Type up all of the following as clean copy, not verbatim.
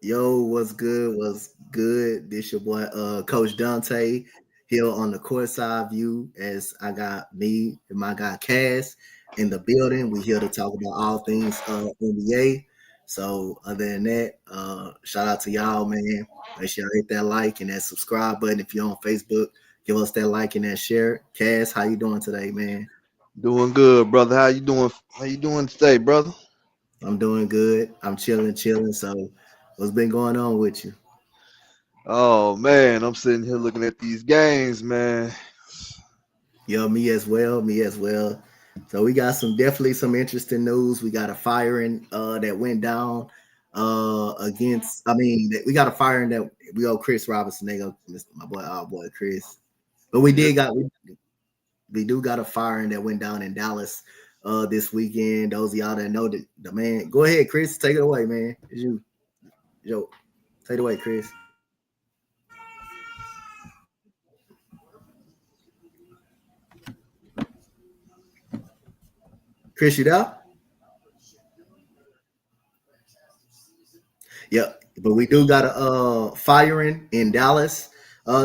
Yo, what's good? What's good? This your boy, Coach Dante, here on the Courtside View. As I got me and my guy Cass in the building. We here to talk about all things NBA. So, other than that, shout out to y'all, man. Make sure y'all hit that like and that subscribe button. If you're on Facebook, give us that like and that share. Cass, how you doing today, man? Doing good, brother. How you doing? How you doing today, brother? I'm doing good. I'm chilling. So, what's been going on with you? Oh man, I'm sitting here looking at these games, man. Yo, me as well. Me as well. So we got definitely some interesting news. We got a firing that went down against. We got a firing that we go Chris Robinson. They go my boy, our boy Chris. But Yeah. we do got a firing that went down in Dallas this weekend. Those of y'all that know the man, go ahead, Chris, take it away, man. It's you, Joe. Take it away, Chris. Chris, you there? Yep. But we do got a firing in Dallas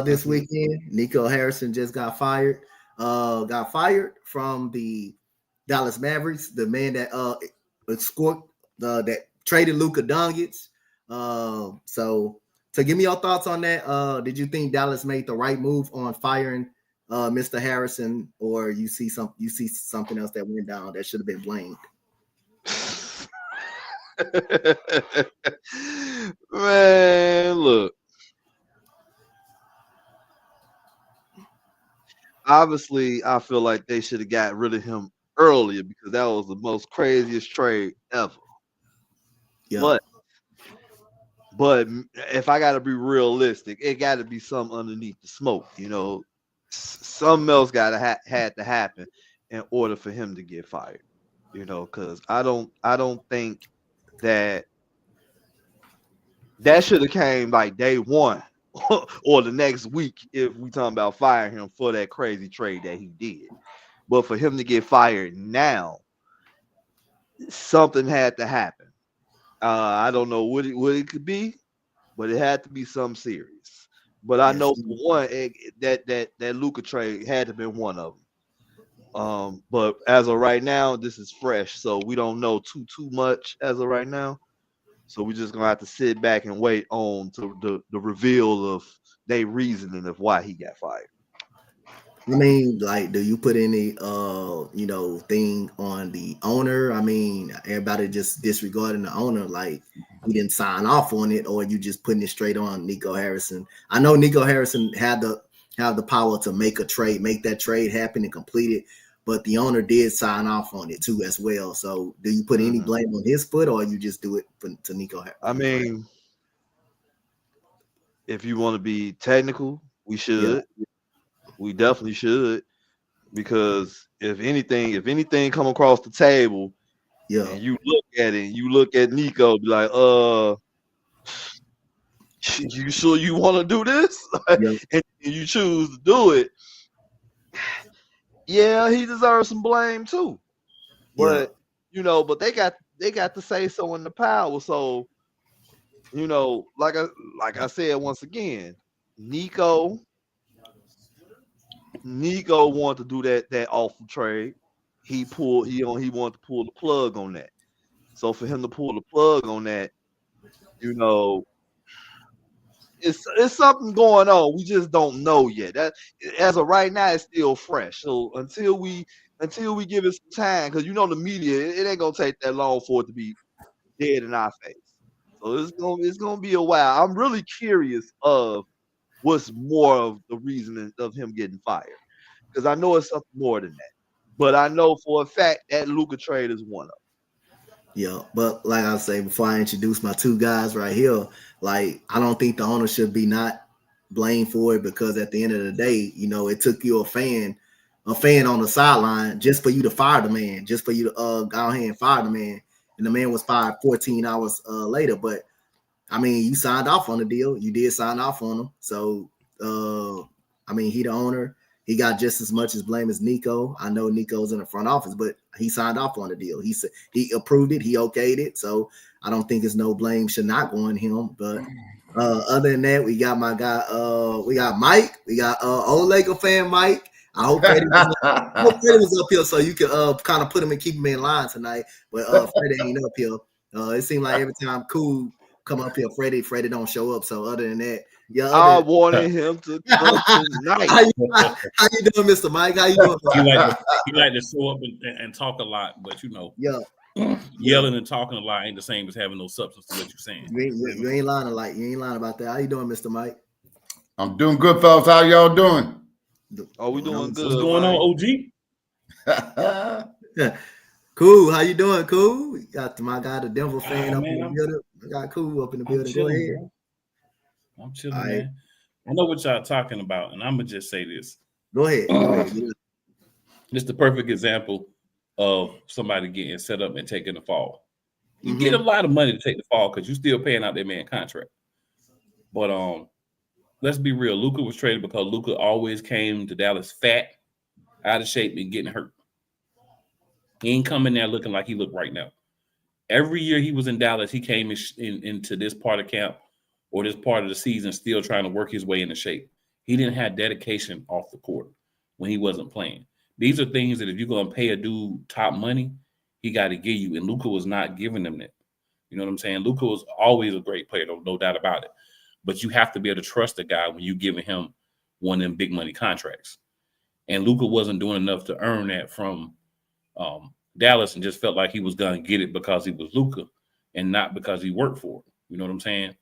this Mhm. weekend. Nico Harrison just got fired. Got fired from the Dallas Mavericks, the man that scored that traded Luka Doncic. So give me your thoughts on that. Did you think Dallas made the right move on firing Mr. Harrison, or you see something else that went down that should have been blamed? Man, look. Obviously, I feel like they should have got rid of him earlier because that was the most craziest trade ever. Yeah, But but if I got to be realistic, it got to be something underneath the smoke. Something else got to had to happen in order for him to get fired. Because I don't think that that should have came like day one or the next week if we talking about firing him for that crazy trade that he did. But for him to get fired now, something had to happen. I don't know what it could be, but it had to be something serious. But I yes. know for one, that Luca trade had to been one of them. But as of right now, this is fresh, so we don't know too much as of right now. So we're just gonna have to sit back and wait on to the reveal of their reasoning of why he got fired. I mean, like, do you put any thing on the owner? I mean, everybody just disregarding the owner, like he didn't sign off on it, or you just putting it straight on Nico Harrison. I know Nico Harrison had the have the power to make that trade happen and complete it, but the owner did sign off on it too as well. So do you put any Hmm. blame on his foot, or you just do it to I Nico Harrison? mean, if you want to be technical, we Yeah, should. We definitely should because if anything come across the table yeah, and you look at it, and you look at Nico, be like, you sure you want to do this? yeah, And you choose to do it, yeah, he deserves some blame too. yeah. But but they got to say so in the power. So like I said once again, Nico Nico wanted to do that awful trade. He wanted to pull the plug on that. So for him to pull the plug on that, you know, it's something going on. We just don't know yet. That as of right now, it's still fresh. So until we give it some time, because the media, it ain't gonna take that long for it to be dead in our face. So it's gonna be a while. I'm really curious of what's more of the reason of him getting fired, because I know it's something more than that. But I know for a fact that Luca trade is one of Yeah, but like I say before I introduce my two guys right here, like I don't think the owner should be not blamed for it because at the end of the day, it took you a fan on the sideline just for you to fire the man, just for you to go ahead and fire the man, and the man was fired 14 hours later. But I mean, you signed off on the deal. You did sign off on him. So, he the owner. He got just as much as blame as Nico. I know Nico's in the front office, but he signed off on the deal. He said he approved it. He okayed it. So, I don't think it's no blame should not go on him. But other than that, we got my guy. We got Mike. We got old Laker fan Mike. I hope Freddie was up here so you could kind of put him and keep him in line tonight. But Freddie ain't up here. It seemed like every time Cool come up here, Freddie don't show up. So other than that, I wanted him to come tonight. How you doing, Mr. Mike? How you doing? He like to show up and talk a lot, but yelling and talking a lot ain't the same as having no substance to what you're saying. You ain't lying You ain't lying about that. How you doing, Mr. Mike? I'm doing good, fellas. How y'all doing? Oh, we doing good. What's going on, OG? Cool. How you doing, Cool? We got my guy, the Denver fan up in the building. We got Cool up in the building. Go ahead. Bro. I'm chilling, man. I know what y'all talking about, and I'm gonna just say this. Go ahead. This is the perfect example of somebody getting set up and taking the fall. You get a lot of money to take the fall because you're still paying out that man contract. But let's be real. Luka was traded because Luka always came to Dallas fat, out of shape, and getting hurt. He ain't coming there looking like he look right now. Every year he was in Dallas, he came into this part of camp or this part of the season still trying to work his way into shape. He didn't have dedication off the court when he wasn't playing. These are things that if you're going to pay a dude top money, he got to give you. And Luka was not giving them that. You know what I'm saying? Luka was always a great player, no doubt about it. But you have to be able to trust the guy when you're giving him one of them big money contracts. And Luka wasn't doing enough to earn that from Dallas and just felt like he was going to get it because he was Luka and not because he worked for it. You know what I'm saying?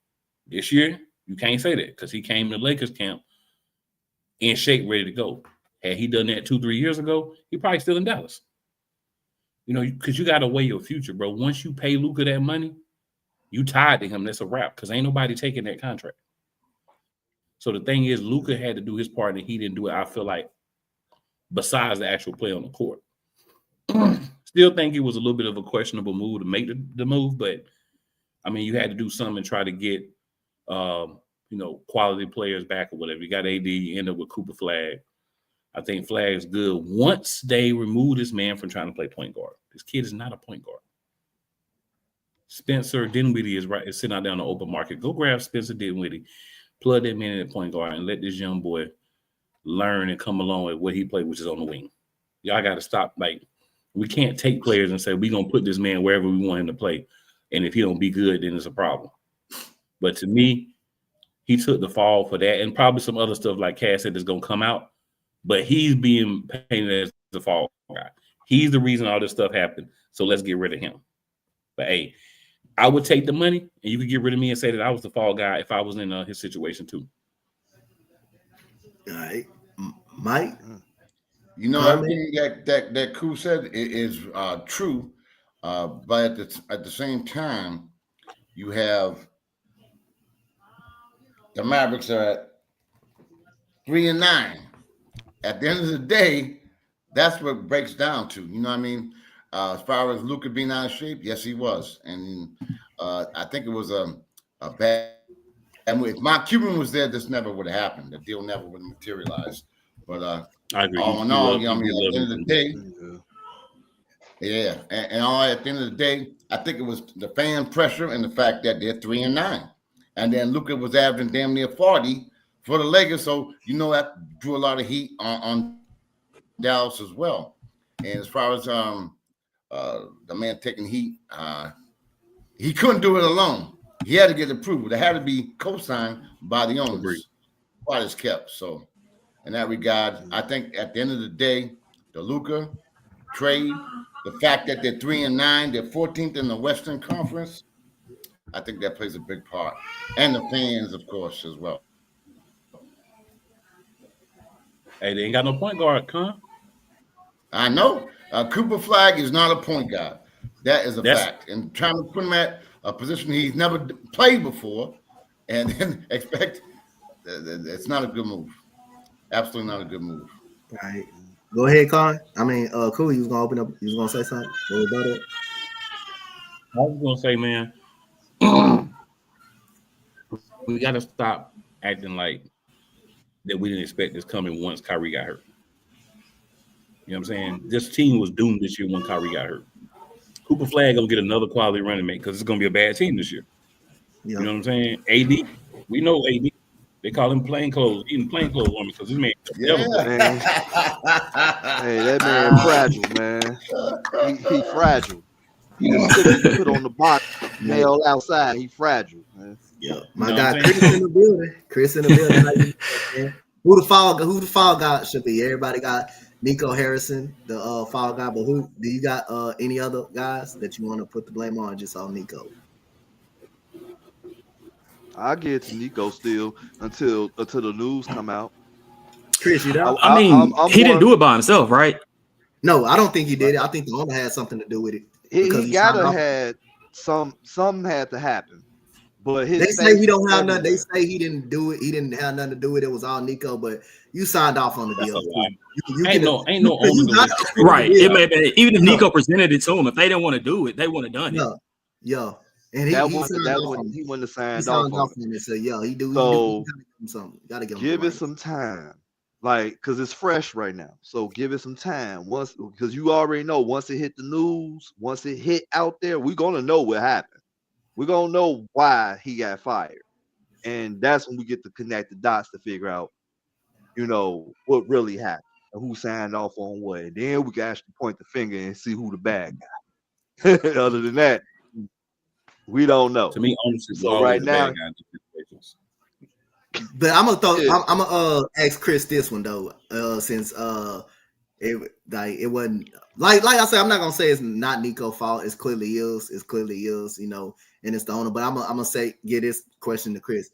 This year, you can't say that because he came to Lakers camp in shape, ready to go. Had he done that 2-3 years ago, he probably still in Dallas. You know, because you got to weigh your future, bro. Once you pay Luka that money, you tied to him. That's a wrap because ain't nobody taking that contract. So the thing is, Luka had to do his part and he didn't do it, I feel like, besides the actual play on the court. Still think it was a little bit of a questionable move to make the move, but, I mean, you had to do something and try to get, quality players back or whatever. You got AD, you end up with Cooper Flag. I think Flag's good. Once they remove this man from trying to play point guard, this kid is not a point guard. Spencer Dinwiddie is sitting out there on the open market. Go grab Spencer Dinwiddie, plug that man in at point guard, and let this young boy learn and come along with what he played, which is on the wing. Y'all got to stop. Like, we can't take players and say we're going to put this man wherever we want him to play. And if he don't be good, then it's a problem. But to me, he took the fall for that and probably some other stuff like Cass said is going to come out. But he's being painted as the fall guy. He's the reason all this stuff happened. So let's get rid of him. But, hey, I would take the money and you could get rid of me and say that I was the fall guy if I was in his situation too. All right. Mike? You know, everything that Koo said is true. But at the same time, you have the Mavericks are at 3-9. At the end of the day, that's what it breaks down to. You know what I mean? As far as Luka being out of shape, yes, he was. And I think it was a bad move. If Mark Cuban was there, this never would have happened. The deal never would have materialized. But I agree. All in all, at the end of the day, and all at the end of the day, I think it was the fan pressure and the fact that they're 3-9. And then Luka was averaging damn near 40 for the Lakers. So, that drew a lot of heat on Dallas as well. And as far as the man taking heat, he couldn't do it alone. He had to get approval. It had to be co-signed by the owners. Quite as kept. So, in that regard, I think at the end of the day, the Luka trade, the fact that they're 3-9, they're 14th in the Western Conference, I think that plays a big part. And the fans, of course, as well. Hey, they ain't got no point guard, Con. I know. Cooper Flag is not a point guard. That is a fact. And trying to put him at a position he's never played before and then expect it's not a good move. Absolutely not a good move. All right. Go ahead, Con. I mean, Cool, you was going to open up. You was going to say something? I was going to say, man, we got to stop acting like that we didn't expect this coming once Kyrie got hurt. You know what I'm saying? This team was doomed this year when Kyrie got hurt. Cooper Flag gonna get another quality running mate because it's gonna be a bad team this year. Yeah. You know what I'm saying? AD, we know AD. They call him plain clothes, eating plain clothes woman because this man never play. Man. Hey, that man fragile, man. He fragile. He just typically put on the box, nail outside. He fragile, man. Yeah, You my know guy what I'm Chris saying? in the building. Chris in the building. How you doing, man? Who the fall guy should be? Everybody got Nico Harrison, the fall guy, but who do you got? Any other guys that you want to put the blame on? Or just on Nico. I give it to Nico still until the news come out. Chris, you know? I mean, I'm he didn't more. do it by himself, right? No, I don't think he did it. I think the owner had something to do with it because He he signed gotta off. had some had to happen, but They his say face he don't was have nothing. They everywhere. say he didn't do it. He didn't have nothing to do with it. It was all Nico, but you signed off on the That's deal a too. lie. You Ain't can no owner you gonna got let to you. Right. yeah. It may be, even if Yeah. Nico presented it to him, if they didn't want to do it, they wouldn't have done it. Yeah. And That he one signed that off one on it. he wouldn't have He signed off signed on off it. on it. So yeah, he do. You So gotta give him something. You gotta give him give the it right. some time, like because it's fresh right now. So give it some time once because you already know once it hit the news, once it hit out there, we're gonna know what happened. We're gonna know why he got fired, and that's when we get to connect the dots to figure out, what really happened and who signed off on what. And then we can actually point the finger and see who the bad guy. Other than that, we don't know. To me, ownership is So always right the now, bad guy in these situations. But I'm gonna throw. yeah, I'm gonna ask Chris this one though. Since it wasn't like I said, I'm not gonna say it's not Nico's fault. It's clearly is. It's clearly is. And it's the owner. But I'm gonna say get this question to Chris.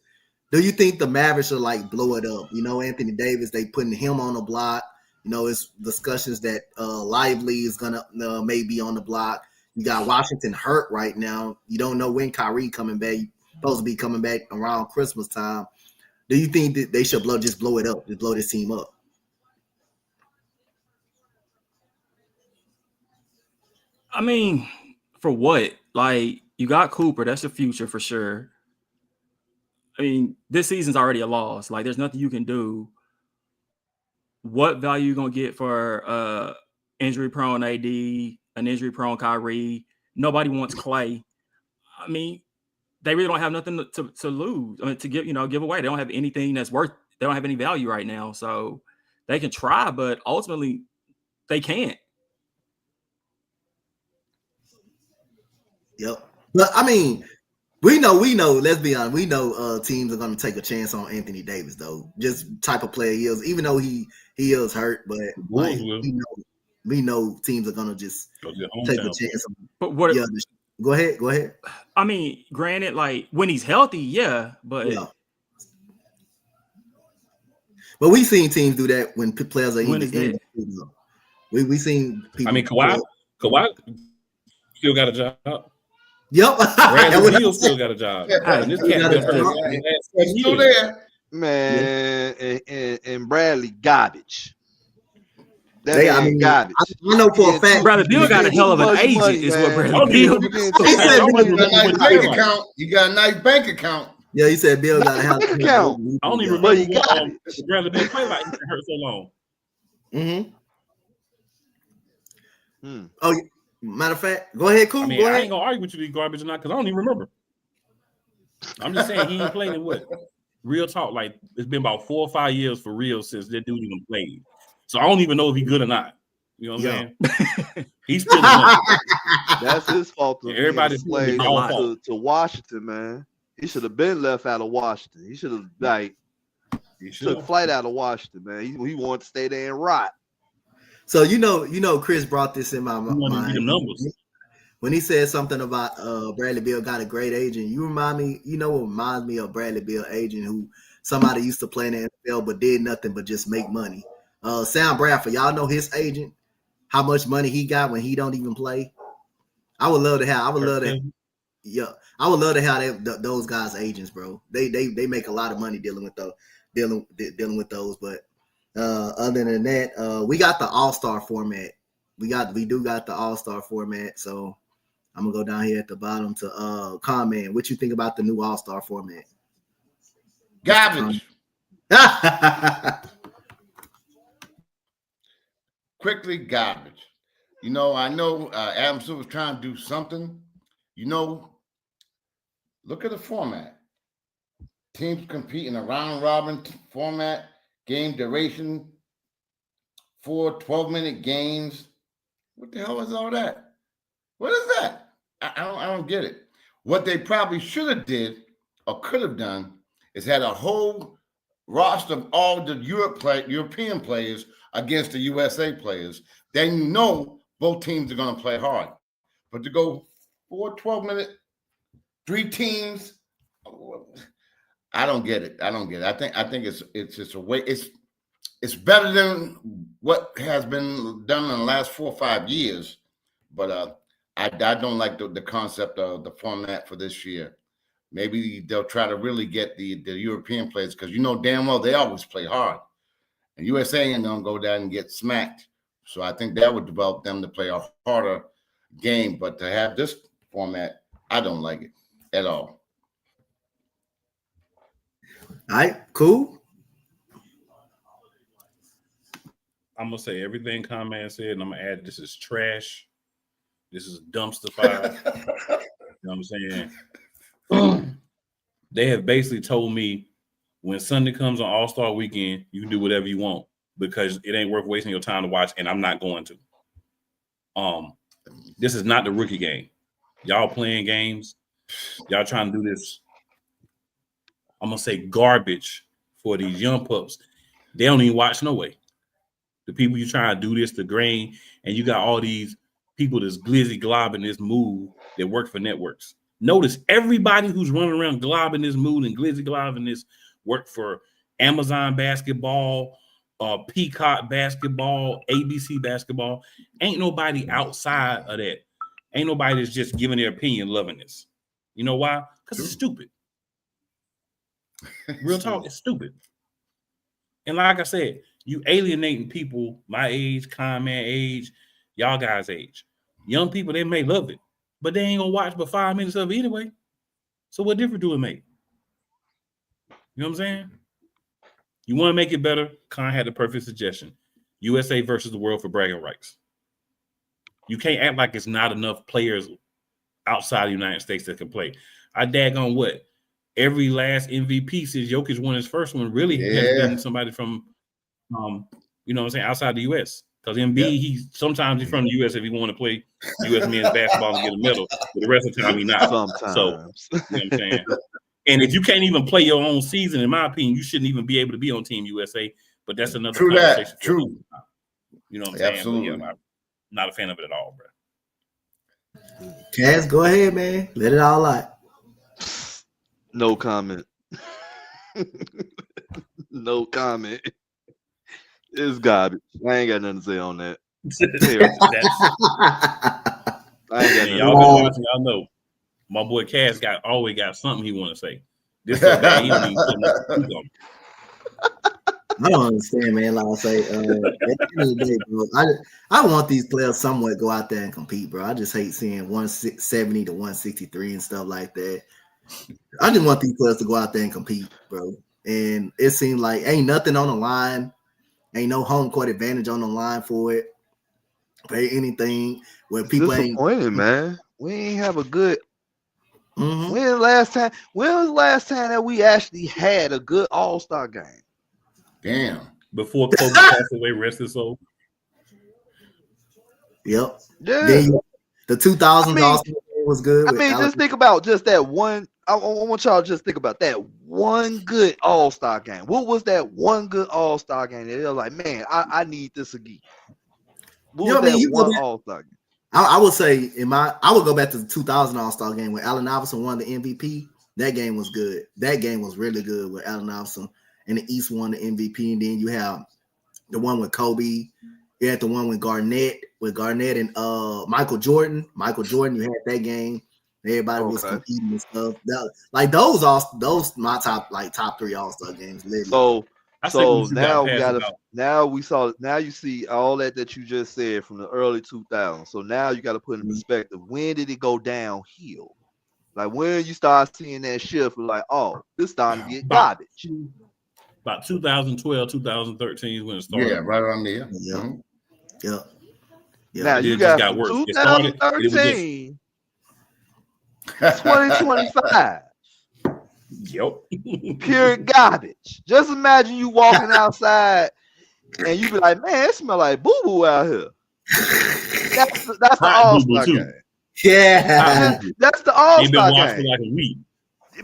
Do you think the Mavericks will like blow it up? Anthony Davis, they putting him on the block. It's discussions that Lively is gonna maybe on the block. You got Washington hurt right now. You don't know when Kyrie coming back. He's supposed to be coming back around Christmas time. Do you think that they should blow it up, just blow this team up? I mean, for what? Like, you got Cooper, that's the future for sure. I mean, this season's already a loss. Like, there's nothing you can do. What value you gonna get for injury prone AD, an injury prone Kyrie? Nobody wants Clay. I mean, they really don't have nothing to lose. I mean, to give away. They don't have anything that's worth. They don't have any value right now. So they can try, but ultimately they can't. Yep. But I mean, we know. Let's be honest. We know teams are going to take a chance on Anthony Davis, though. Just type of player he is. Even though he is hurt, but like we know teams are going to just take a chance. But what? Yeah. Go ahead. I mean, granted, like when he's healthy, yeah, but yeah. But we've seen teams do that when players are in. We seen people. I mean, Kawhi still got a job. Yep. Bradley Beal still got a job. And this cat been hurt still there. Man, and Bradley garbage. Garbage. I know for a fact. Bradley Beal got a hell of an agent, money, is what man. Bradley Beal. He said you got a nice bank account. Yeah, he said Bill got a bank account. I don't even remember what Bradley Beal played like. He been hurt so long. Oh, matter of fact, go ahead, cool. I mean, go ahead. I ain't gonna argue with you these garbage or not because I don't even remember. I'm just saying he ain't played in what? Real talk, like it's been about 4 or 5 years for real since that dude even played. So I don't even know if he's good or not. You know what I'm saying? He's still that's his fault. Everybody's played to Washington, man. He should have been left out of Washington. He should have took flight out of Washington, man. He wanted to stay there and rot. So Chris brought this in my mind when he said something about Bradley Beal got a great agent. You remind me, what reminds me of Bradley Beal agent who somebody used to play in the NFL but did nothing but just make money. Sam Bradford, y'all know his agent, how much money he got when he don't even play. I would love to have those guys agents, bro. They make a lot of money dealing with those. But other than that, we got the All-Star format. We do got the All-Star format. So I'm gonna go down here at the bottom to comment. What you think about the new All-Star format? Garbage. Quickly garbage. You know, I know Adam Silver was trying to do something. You know, look at the format. Teams compete in a round-robin format, game duration, 4 12-minute games. What the hell is all that? What is that? I don't get it. What they probably should have did or could have done is had a whole roster of all the European players against the USA players. Then you know both teams are going to play hard. But to go 4 12-minute, 3 teams, I don't get it. I don't get it. I think it's just a way. It's better than what has been done in the last 4 or 5 years, but I don't like the concept of the format for this year. Maybe they'll try to really get the European players because you know damn well they always play hard, and USA ain't gonna go down and get smacked. So I think that would develop them to play a harder game. But to have this format, I don't like it at all. All right, cool. I'm gonna say everything Conman said, and I'm gonna add this is trash. This is dumpster fire. You know what I'm saying? They have basically told me when Sunday comes on All-Star Weekend, you can do whatever you want because it ain't worth wasting your time to watch, and I'm not going to. This is not the rookie game. Y'all playing games. Y'all trying to do this. I'm gonna say garbage for these young pups. They don't even watch no way. The people you trying to do this to grain, and you got all these people that's glizzy globbing this move that work for networks. Notice everybody who's running around globbing this mood and glizzy globbing this work for Amazon basketball, Peacock basketball, ABC basketball. Ain't nobody outside of that. Ain't nobody that's just giving their opinion loving this. You know why? Because it's stupid. Real talk, it's stupid. And like I said, you alienating people my age, Conman age, y'all guys' age. Young people, they may love it, but they ain't gonna watch but 5 minutes of it anyway. So what difference do it make? You know what I'm saying? You want to make it better? Con had the perfect suggestion. USA versus the world for bragging rights. You can't act like it's not enough players outside the United States that can play. I daggone what? Every last MVP since Jokic won his first one really has been somebody from, you know what I'm saying, outside the U.S. Because Embiid, sometimes he's from the U.S. if he want to play U.S. men's basketball and get a medal, but the rest of the time he's not. Sometimes. So, you know what I'm saying? And if you can't even play your own season, in my opinion, you shouldn't even be able to be on Team USA. But that's another conversation. True. You know what I'm saying? Absolutely. Yeah, I'm not a fan of it at all, bro. Cass, go ahead, man. Let it all out. No comment. No comment. It's garbage. I ain't got nothing to say on that. I ain't got nothing. Y'all been watching, y'all know. My boy Cass always got something he want to say. This is bad. He don't even put nothing to speak on. I don't understand, man. Like I say, at the end of the day, bro, I want these players somewhat go out there and compete, bro. I just hate seeing 170 to 163 and stuff like that. I just want these players to go out there and compete, bro. And it seems like ain't nothing on the line, ain't no home court advantage on the line for it. Pay anything where people ain't disappointed, man. We ain't have a good. Mm-hmm. When was the last time that we actually had a good All-Star game? Damn. Before Kobe passed away, rest his soul. Yep. Yeah. Then the 2000s All-Star game was good. I mean, just think about just that one. I want y'all to just think about that one good All-Star game. What was that one good All-Star game? They're like, man, I need this again. What was that one All-Star game? I would say I would go back to the 2000 All-Star game when Allen Iverson won the MVP. That game was good. That game was really good with Allen Iverson and the East won the MVP. And then you have the one with Kobe. You had the one with Garnett and Michael Jordan. Michael Jordan, you had that game. Everybody was competing and stuff. Those my top 3 All-Star games. Literally. So now you see all that you just said from the early 2000s. So now you got to put in perspective. When did it go downhill? Like when you start seeing that shift, like, oh, this starting to get garbage. About 2012, 2013 is when it started. Yeah, right around there. Yeah. Yeah. Now It you just got got from worse. It started. It was just 2013 2025. yep. Pure garbage. Just imagine you walking outside and you be like, man, it smell like boo-boo out here. That's the Hot boo boo All-Star too. game. Hot Yeah. boo boo. That's the Ain't been All-Star washed for game. like a week.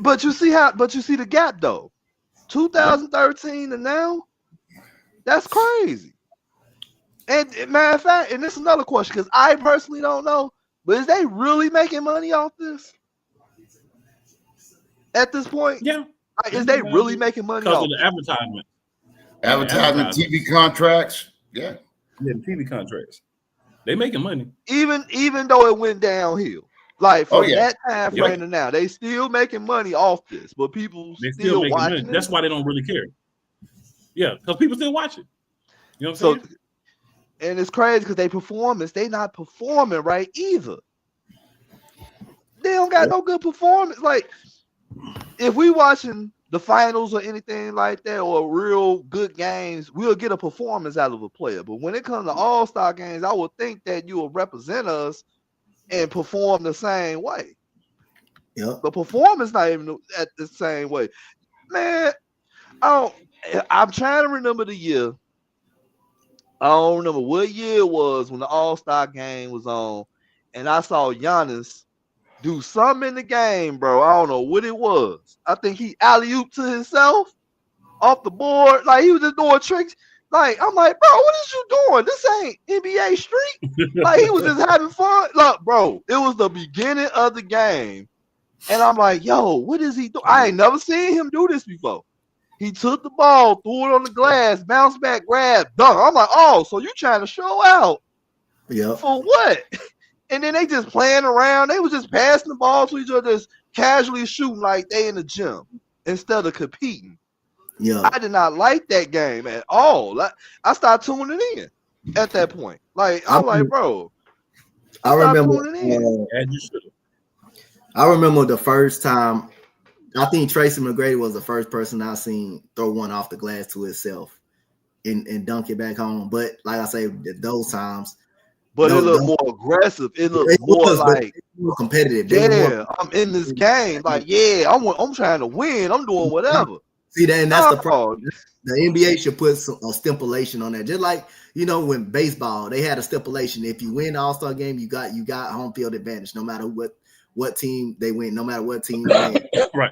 But you see the gap though. 2013 to now, that's crazy. And matter of fact, and this is another question because I personally don't know, but is they really making money off this at this point? Yeah. Like, is they really making money Because off of the this? advertisement. Advertisement, TV contracts. Yeah. Yeah, the TV contracts. They making money. Even though it went downhill, like from yeah. that time frame to now, they still making money off this, but people They still making money. watching it. That's why they don't really care. Yeah, because people still watch it. You know what I'm So, saying? and it's crazy because they not performing right either. They don't got no good performance. Like, if we watching the finals or anything like that, or real good games, we'll get a performance out of a player. But when it comes to All-Star games, I would think that you will represent us and perform the same way. Yep. The performance not even at the same way. Man, I'm trying to remember the year. I don't remember what year it was when the All-Star game was on, and I saw Giannis do something in the game, bro. I don't know what it was. I think he alley-ooped to himself off the board. Like, he was just doing tricks. Like, I'm like, bro, what is you doing? This ain't NBA Street. Like, he was just having fun. Look, bro, it was the beginning of the game. And I'm like, yo, what is he doing? I ain't never seen him do this before. He took the ball, threw it on the glass, bounced back, grabbed, dunk. I'm like, oh, so you trying to show out? Yep. For what? And then they just playing around. They was just passing the ball to each other, just casually shooting like they in the gym instead of competing. Yeah. I did not like that game at all. I started tuning in at that point. Like, I'm like, bro, I remember. I remember the first time. I think Tracy McGrady was the first person I seen throw one off the glass to itself and dunk it back home. But like I say, those times. But it looked more aggressive. It looked more like more competitive. Yeah, I'm in this game. Like, yeah, I'm trying to win. I'm doing whatever. See that, and that's the problem. The NBA should put a stipulation on that. Just like, you know, when baseball, they had a stipulation. If you win the All-Star game, you got home field advantage, no matter what team they win, no matter what team they win. Right.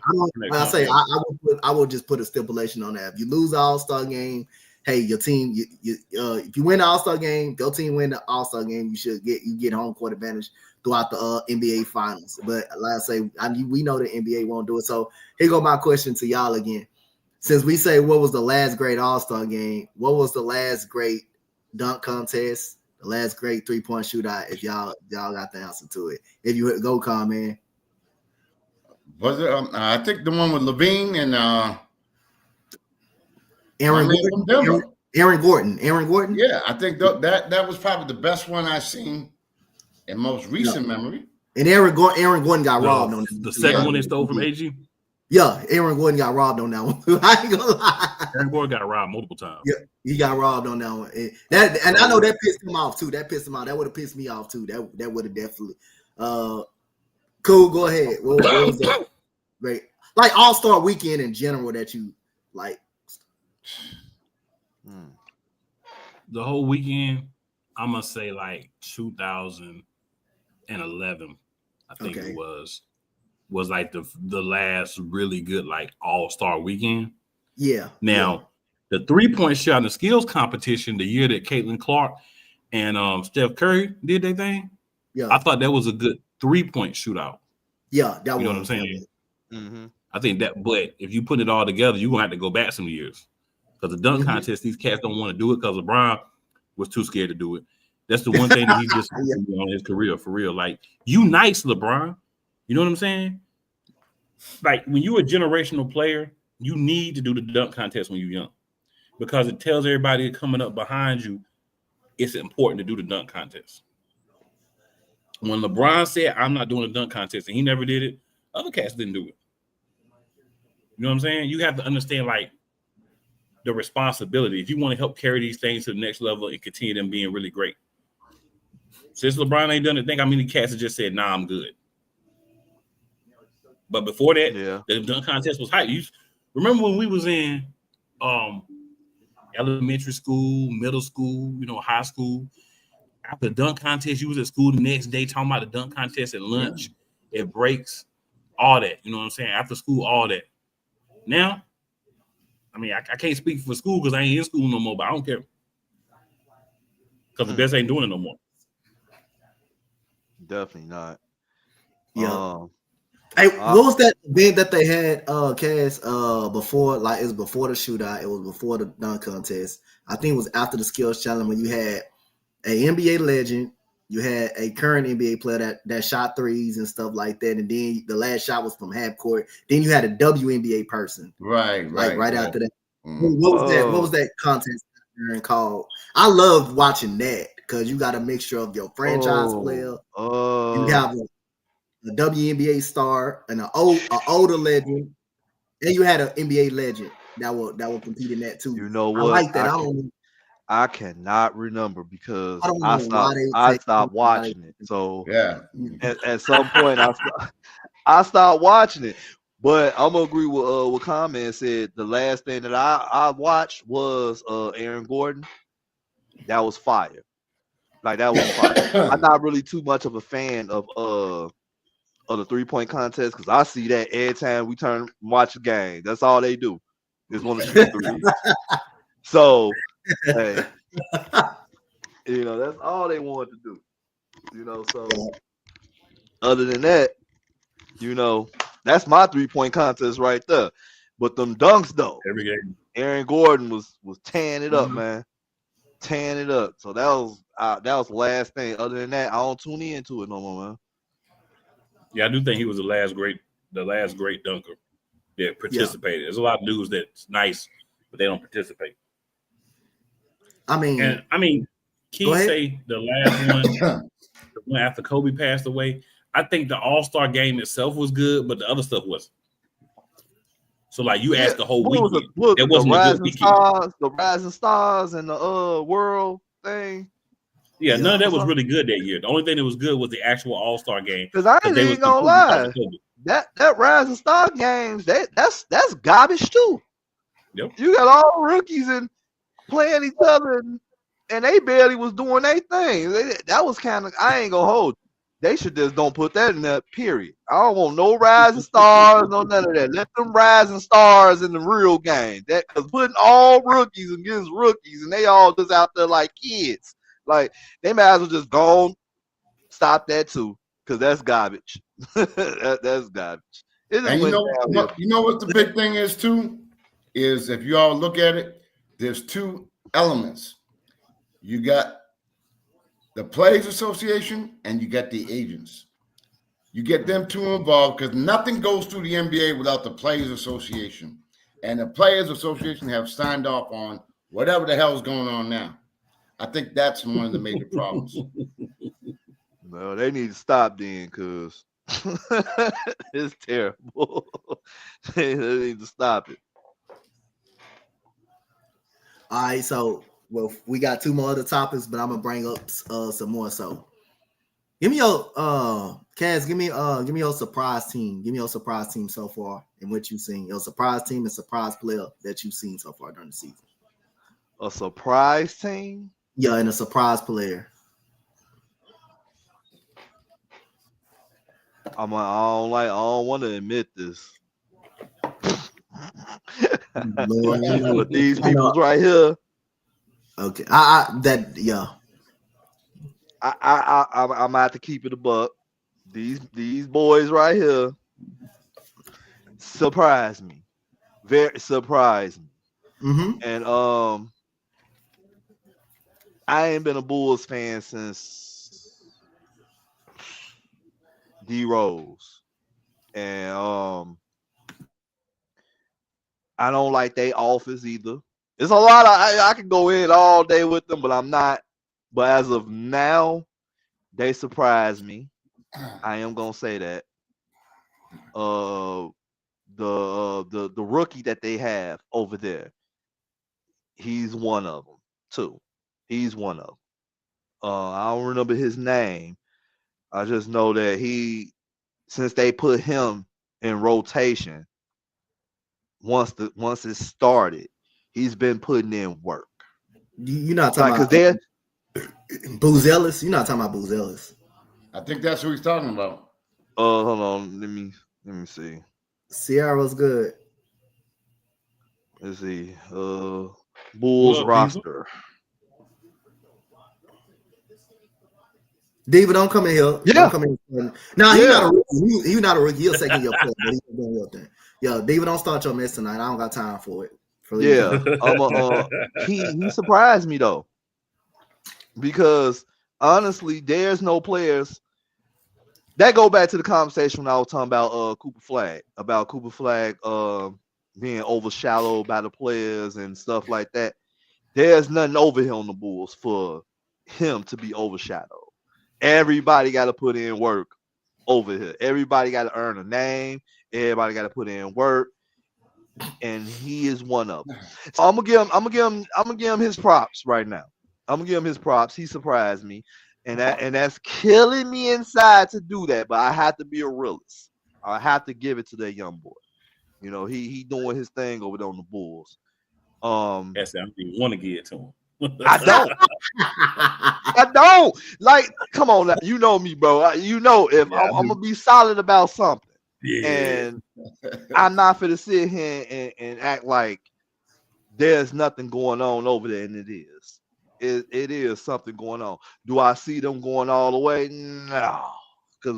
I would just put a stipulation on that. If you lose the All-Star game, hey, your team, if you win the All-Star game, your team win the All-Star game, you get home court advantage throughout the NBA finals. But like I say, we know the NBA won't do it. So here go my question to y'all again. Since we say what was the last great All-Star game, what was the last great dunk contest, the last great three-point shootout? If y'all got the answer to it, if you go, Con, man. Was it? I think the one with Levine and Aaron Gordon. Yeah, I think that was probably the best one I've seen in most recent memory. And Aaron Gordon got robbed on the second one they stole from AG. Yeah, Aaron Gordon got robbed on that one. I ain't gonna lie. Aaron Gordon got robbed multiple times. Yeah, he got robbed on that one. And I know that pissed him off too. That pissed him off. That would have pissed me off too. That would have definitely. Cool. Go ahead. What was that? Great. Like All-Star Weekend in general that you like. The whole weekend, I'm gonna say like 2011. I think it was like the last really good like All-Star weekend. Yeah. Now, the 3-point shot in the skills competition, the year that Caitlin Clark and Steph Curry did their thing. Yeah. I thought that was a good 3-point shootout. Yeah, that you know what I'm saying. I think that, but if you put it all together, you're gonna have to go back some years. Because the dunk contest, these cats don't want to do it because LeBron was too scared to do it. That's the one thing that he just on his career, for real. Like, you nice, LeBron. You know what I'm saying? Like, when you're a generational player, you need to do the dunk contest when you're young. Because it tells everybody coming up behind you, it's important to do the dunk contest. When LeBron said, I'm not doing a dunk contest, and he never did it, other cats didn't do it. You know what I'm saying? You have to understand, like, the responsibility if you want to help carry these things to the next level and continue them being really great. Since LeBron ain't done it, think how many cats have just said, "Nah, I'm good." But before that, the dunk contest was hype. You remember when we was in elementary school, middle school, high school? After the dunk contest, you was at school the next day talking about the dunk contest at lunch, at breaks, all that. You know what I'm saying? After school, all that. Now, I mean, I can't speak for school because I ain't in school no more, but I don't care. Because the best ain't doing it no more. Definitely not. Yeah. Hey, what was that event that they had, Cass, before, like, it was before the shootout, it was before the dunk contest. I think it was after the skills challenge when you had an NBA legend, you had a current NBA player that shot threes and stuff like that, and then the last shot was from half court. Then you had a WNBA person. Right after that. What was that contest called? I loved watching that because you got a mixture of your franchise player. You have a WNBA star and an older legend, and you had an NBA legend that will compete in that too. You know what? I like that. I cannot remember because I stopped watching it. So yeah, at some point I stopped watching it. But I'm gonna agree with what Comment said. The last thing that I watched was Aaron Gordon. That was fire. Like that was fire. I'm not really too much of a fan of the 3-point contest because I see that every time we turn and watch a game. That's all they do is want to shoot threes. So, hey, that's all they wanted to do. So other than that, that's my 3-point contest right there. But them dunks though, every game, Aaron Gordon was tearing it up, man, tearing it up. So that was the last thing. Other than that, I don't tune into it no more, man. Yeah, I do think he was the last great dunker that participated. There's a lot of dudes that's nice, but they don't participate. I mean, Keith say the last one, the one after Kobe passed away. I think the All-Star game itself was good, but the other stuff wasn't. So, like, you asked the whole weekend. That wasn't a good weekend. The Rising Stars and the World thing. Yeah, none of that was really good that year. The only thing that was good was the actual All-Star game. Because I ain't gonna lie, that Rising Star games, that's garbage too. Yep. You got all rookies and playing each other, and they barely was doing their thing. That was kind of, I ain't gonna hold you. They should just don't put that in that period. I don't want no Rising Stars, no none of that. Let them Rising Stars in the real game. That because putting all rookies against rookies, and they all just out there like kids. Like, they might as well just go stop that too, because that's garbage. That's garbage. And you know what the big thing is too? Is if you all look at it, there's two elements. You got the Players Association and you got the agents. You get them two involved because nothing goes through the NBA without the Players Association. And the Players Association have signed off on whatever the hell is going on now. I think that's one of the major problems. Well, they need to stop then because it's terrible. They need to stop it. All right, so we got two more other topics, but I'm gonna bring up some more. So, give me your Kaz, give me your surprise team. Give me your surprise team so far and what you've seen. Your surprise team and surprise player that you've seen so far during the season. A surprise team? Yeah, and a surprise player. I don't want to admit this. But these people right here. Okay, I'm gonna have to keep it a buck. These boys right here surprised me, very surprised me. Mm-hmm. And I ain't been a Bulls fan since D Rose, and I don't like their offense either. It's a lot of I can go in all day with them, but I'm not. But as of now, they surprise me. I am gonna say that. The rookie that they have over there, he's one of them too. He's one of them. I don't remember his name. I just know that since they put him in rotation, once it started, he's been putting in work. You're not talking about Booz Ellis? You're not talking about Booz Ellis. I think that's who he's talking about. Hold on. Let me see. Sierra's good. Let's see. Bulls roster. Diva, don't come in here. Yeah. Don't come in here. No, he's not a rookie. He's not a rookie. He'll second your play, but he's doing your thing. Yo, Diva, don't start your mess tonight. I don't got time for it. He surprised me though. Because honestly, there's no players that go back to the conversation when I was talking about Cooper Flag being overshadowed by the players and stuff like that. There's nothing over here on the Bulls for him to be overshadowed. Everybody got to put in work over here. Everybody got to earn a name. Everybody got to put in work, and he is one of them. So I'm gonna give him his props right now. I'm gonna give him his props. He surprised me, and that's killing me inside to do that. But I have to be a realist. I have to give it to that young boy. You know, he doing his thing over there on the Bulls. That's I didn't want to give it to him. I don't. I don't. Like, come on, now. You know me, bro. You know if I'm gonna be solid about something, and I'm not gonna sit here and act like there's nothing going on over there, and it is. It is something going on. Do I see them going all the way? No, because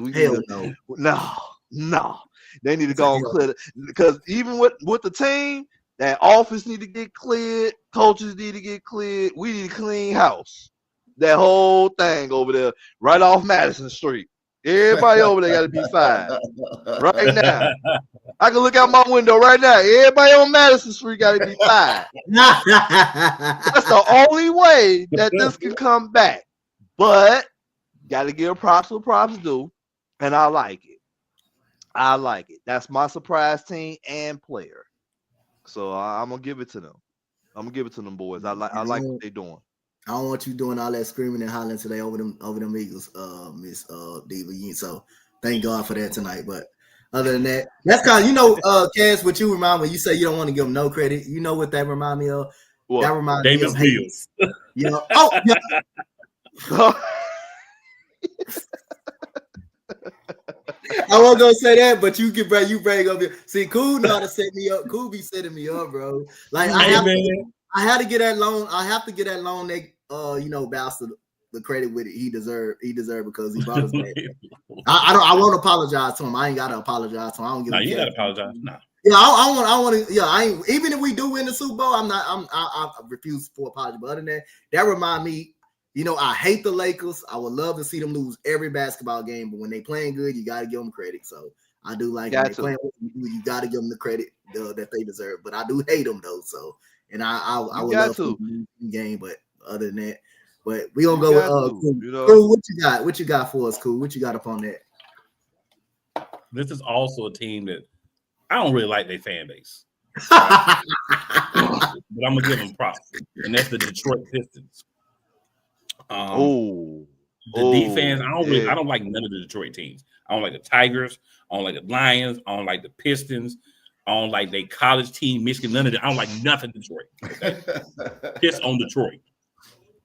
no. They need to go and clear it, because even with the team, that office need to get cleared, coaches need to get cleared. We need a clean house. That whole thing over there, right off Madison Street. Everybody over there got to be fired right now. I can look out my window right now. Everybody on Madison Street got to be fired. That's the only way that this can come back. But got to give props where props due, and I like it. I like it. That's my surprise team and player. So I'm gonna give it to them. I'm gonna give it to them boys. I like what they're doing. I don't want you doing all that screaming and hollering today over them Eagles, Miss Diva. So thank God for that tonight. But other than that, that's kind of Cass. What you remind me? You say you don't want to give them no credit. You know what that remind me of? What? That reminds Davis me of Mills. You know? Oh, yeah. I wasn't gonna say that, but you bring up here. See, Cool know how to set me up. Cool be setting me up, bro. Like I had to get that loan. I have to get that loan. Bastard the credit with it. He deserved because he brought us back. I won't apologize to him. I ain't gotta apologize to him. I don't give. No, you gotta apologize. No. Yeah, I want to. Yeah, I ain't. Even if we do win the Super Bowl, I refuse for apology. But other than that remind me. I hate the Lakers. I would love to see them lose every basketball game, but when they playing good, you got to give them credit. So I do like when they playing good, you got to give them the credit that they deserve. But I do hate them though. So I would love to win the game, but other than that, but we gonna go with Cool. What you got? What you got for us, Cool? What you got up on that? This is also a team that I don't really like their fan base, right? But I'm gonna give them props, and that's the Detroit Pistons. The defense. I don't like none of the Detroit teams. I don't like the Tigers. I don't like the Lions. I don't like the Pistons. I don't like their college team, Michigan. None of it. I don't like nothing Detroit. Okay? Piss on Detroit,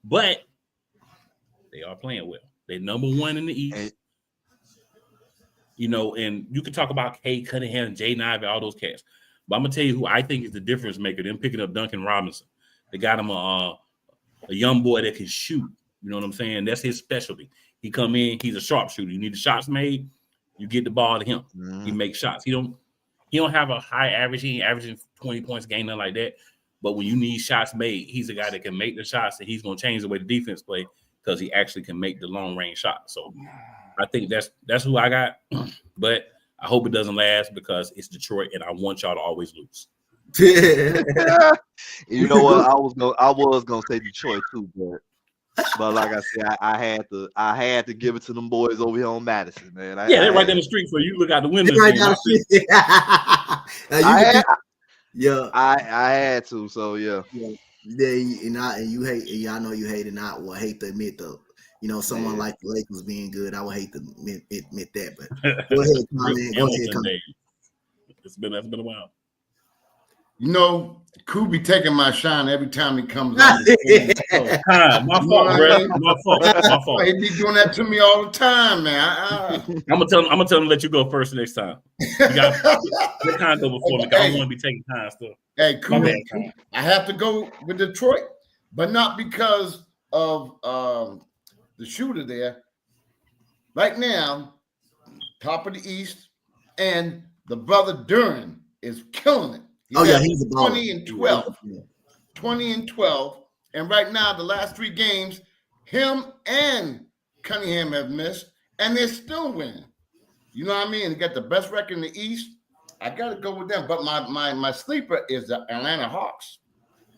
but they are playing well. They're number one in the East. And you can talk about Cade Cunningham, Jay Ivey, all those cats. But I'm gonna tell you who I think is the difference maker. Them picking up Duncan Robinson. They got him a young boy that can shoot. You know what I'm saying? That's his specialty. He come in, he's a sharpshooter. You need the shots made, you get the ball to him. He makes shots. He don't have a high average. He ain't averaging 20 points a game, nothing like that. But when you need shots made, he's a guy that can make the shots, and he's gonna change the way the defense play because he actually can make the long range shots. So I think that's who I got. But I hope it doesn't last because it's Detroit, and I want y'all to always lose. You know what? I was gonna say Detroit too, but like I said, I had to give it to them boys over here on Madison, man. They're right down the street for you. Look out the window. Right down the street. I had to, so yeah. and you hate. Yeah, I know you hate it. Not well. Hate to admit though. Someone like the Lakers being good, I would hate to admit that. But go ahead, comment. Go ahead, comment. That's been a while. Coop be taking my shine every time he comes on. My fault, bro. My fault. He be doing that to me all the time, man. I'm gonna tell him to let you go first next time. You got the condo before me. I don't want to be taking time stuff. Hey, Coop, I have to go with Detroit, but not because of the shooter there. Right now, top of the East, and the brother Duran is killing it. He's a 20 and 12. 20 and 12. And right now, the last 3 games, him and Cunningham have missed, and they're still winning. You know what I mean? They got the best record in the East. I got to go with them. But my sleeper is the Atlanta Hawks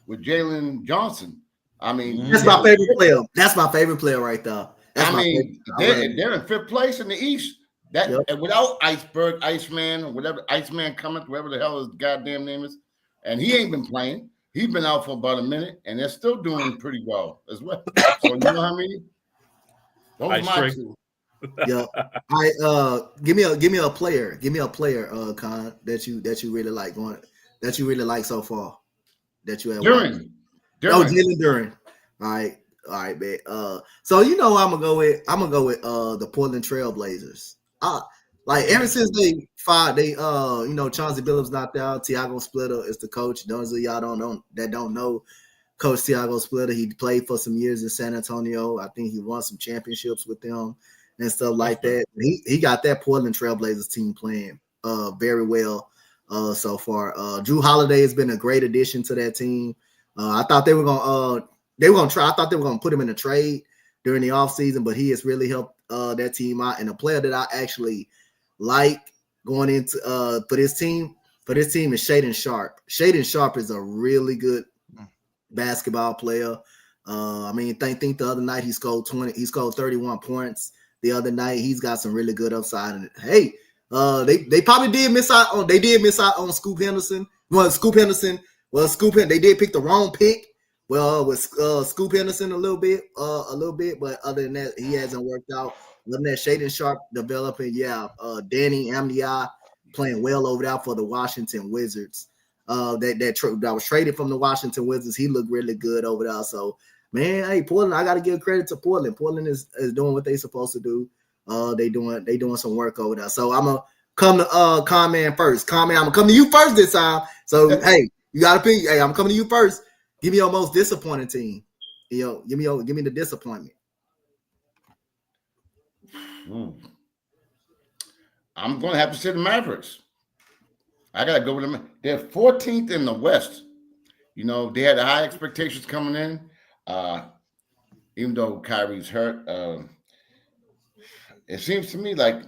with Jalen Johnson. I mean, that's my favorite player. That's my favorite player right there. They're in 5th place in the East. And without Iceman, or whatever Iceman coming, whoever the hell his goddamn name is, and he ain't been playing. He's been out for about a minute, and they're still doing pretty well as well. So you know what I mean? Those are my two. Yeah. Give me a player. Give me a player, Con, that you really like that you really like so far. That you have Duran. Jalen Duran. All right, man. So I'm gonna go with the Portland Trail Blazers. Ever since they fired, Chauncey Billups not there. Tiago Splitter is the coach. Those of y'all don't know Coach Tiago Splitter. He played for some years in San Antonio. I think he won some championships with them and stuff like that. He got that Portland Trail Blazers team playing very well so far. Drew Holiday has been a great addition to that team. I thought they were gonna try. I thought they were gonna put him in a trade during the offseason, but he has really helped that team out. And a player that I actually like going into for this team is Shaedon Sharpe. Shaedon Sharpe is a really good basketball player. Think the other night he scored 31 points. The other night he's got some really good upside. And hey, they probably did miss out on Scoop Henderson. They did pick the wrong pick. With Scoop Henderson a little bit, but other than that, he hasn't worked out. Other than that, Shaedon Sharpe developing, Danny Amnia playing well over there for the Washington Wizards. That was traded from the Washington Wizards. He looked really good over there. So, man, hey, Portland, I got to give credit to Portland. Portland is doing what they're supposed to do. They doing some work over there. So I'm gonna come to Con-Man first. Con-Man, I'm gonna come to you first this time. So hey, you got to pick. Hey, I'm coming to you first. Give me your most disappointing team. Give me the disappointment. I'm going to have to say the Mavericks. I got to go with them. They're 14th in the West. They had high expectations coming in. Even though Kyrie's hurt, it seems to me like,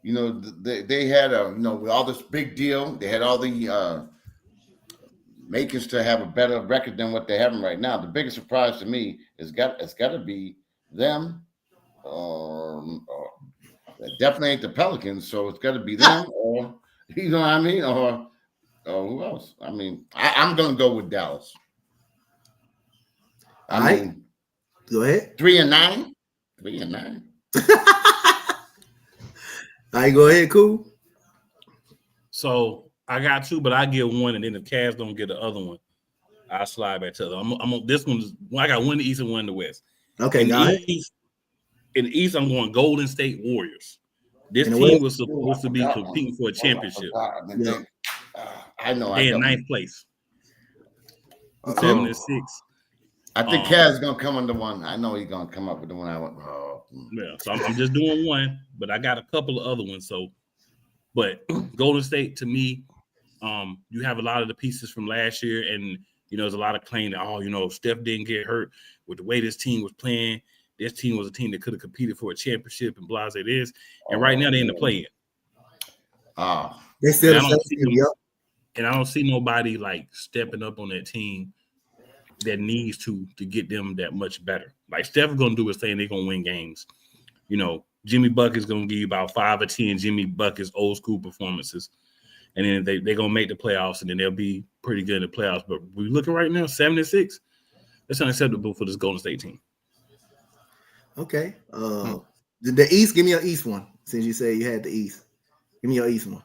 they had with all this big deal, they had all the makings to have a better record than what they're having right now. The biggest surprise to me it's got to be them. Definitely ain't the Pelicans, so it's got to be them, or you know what I mean, or who else? I mean, I'm gonna go with Dallas. I mean, go ahead. 3-9. 3-9. All right, go ahead, cool. So I got 2, but I get 1, and then if Cavs don't get the other one, I slide back to the other. I'm on this one. I got 1 in the East and 1 in the West. Okay, in the East, I'm going Golden State Warriors. This team was supposed to be competing for a championship. I know. They're in 9th place. 7-6. I think Cavs is gonna come under one. I know he's gonna come up with the one I want. Yeah, so I'm just doing 1, but I got a couple of other ones. So, but Golden State to me, you have a lot of the pieces from last year, and there's a lot of claim that Steph didn't get hurt with the way this team was playing. This team was a team that could have competed for a championship and blah, it is. And right now they're in the play-in. They still and I don't see nobody like stepping up on that team that needs to get them that much better. Like Steph is gonna do his thing, they're gonna win games. Jimmy Bucket's gonna give you about 5 or 10 Jimmy Bucket's old school performances. and then they're gonna make the playoffs, and then they'll be pretty good in the playoffs. But we're looking right now, 7-6. That's unacceptable for this Golden State team. Okay. The East, give me your East one. Since you said you had the East. Give me your East one.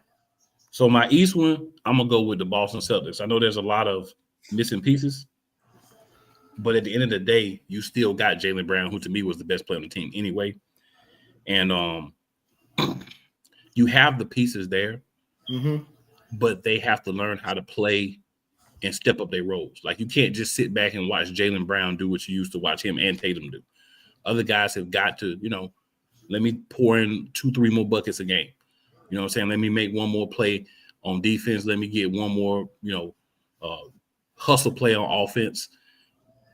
So my East one, I'm gonna go with the Boston Celtics. I know there's a lot of missing pieces, but at the end of the day, you still got Jaylen Brown, who to me was the best player on the team anyway. And you have the pieces there, but they have to learn how to play and step up their roles. Like, you can't just sit back and watch Jaylen Brown do what you used to watch him and Tatum do. Other guys have got to, let me pour in 2-3 more buckets a game. You know what I'm saying? Let me make one more play on defense. Let me get one more, hustle play on offense.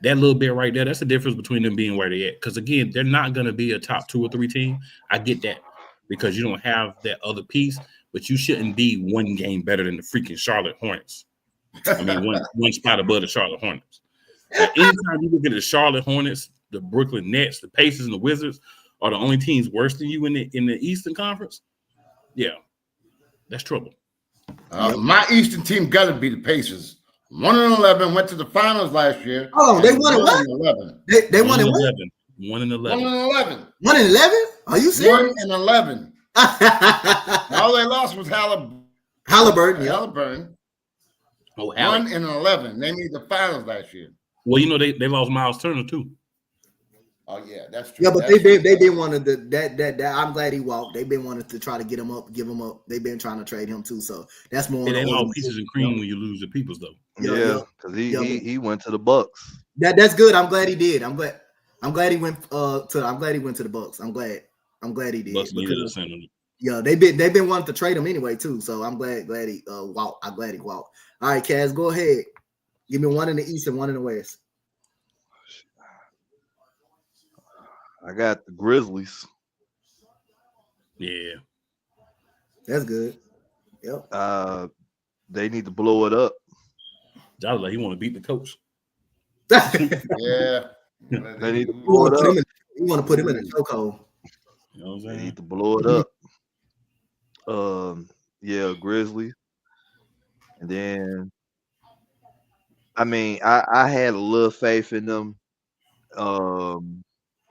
That little bit right there, that's the difference between them being where they're at. Because, again, they're not going to be a top 2 or 3 team. I get that because you don't have that other piece, but you shouldn't be one game better than the freaking Charlotte Hornets. I mean, one spot above the Charlotte Hornets. Like, anytime you look at the Charlotte Hornets, the Brooklyn Nets, the Pacers, and the Wizards are the only teams worse than you in the Eastern Conference, yeah, that's trouble. My Eastern team got to be the Pacers. 1-11, went to the finals last year. Oh, they won it what? 1-11. They won it what? 1-11. 1-11? Are you serious? 1-11. All they lost was Halliburton. Halliburton. Oh, 1-11. They made the finals last year. Well, they lost Miles Turner too. Oh yeah, that's true. Yeah, but they've been wanting that. I'm glad he walked. They've been wanting to try to get him up, give him up. They've been trying to trade him too. So that's more. It ain't all pieces and cream when you lose the peoples though. Yeah, because he went to the Bucks. That's good. I'm glad he did. I'm glad he went to the Bucks. I'm glad he did. Bucks because, they've been wanting to trade him anyway too. So I'm glad he walked. I'm glad he walked. All right, Kaz, go ahead. Give me one in the East and one in the West. I got the Grizzlies. Yeah. That's good. Yep. They need to blow it up. Jolly, he want to beat the coach. Yeah. They need to blow it up. You want to put him in a chokehold. You know what I'm saying? They need to blow it up. Grizzlies. And then, I mean, I had a little faith in them.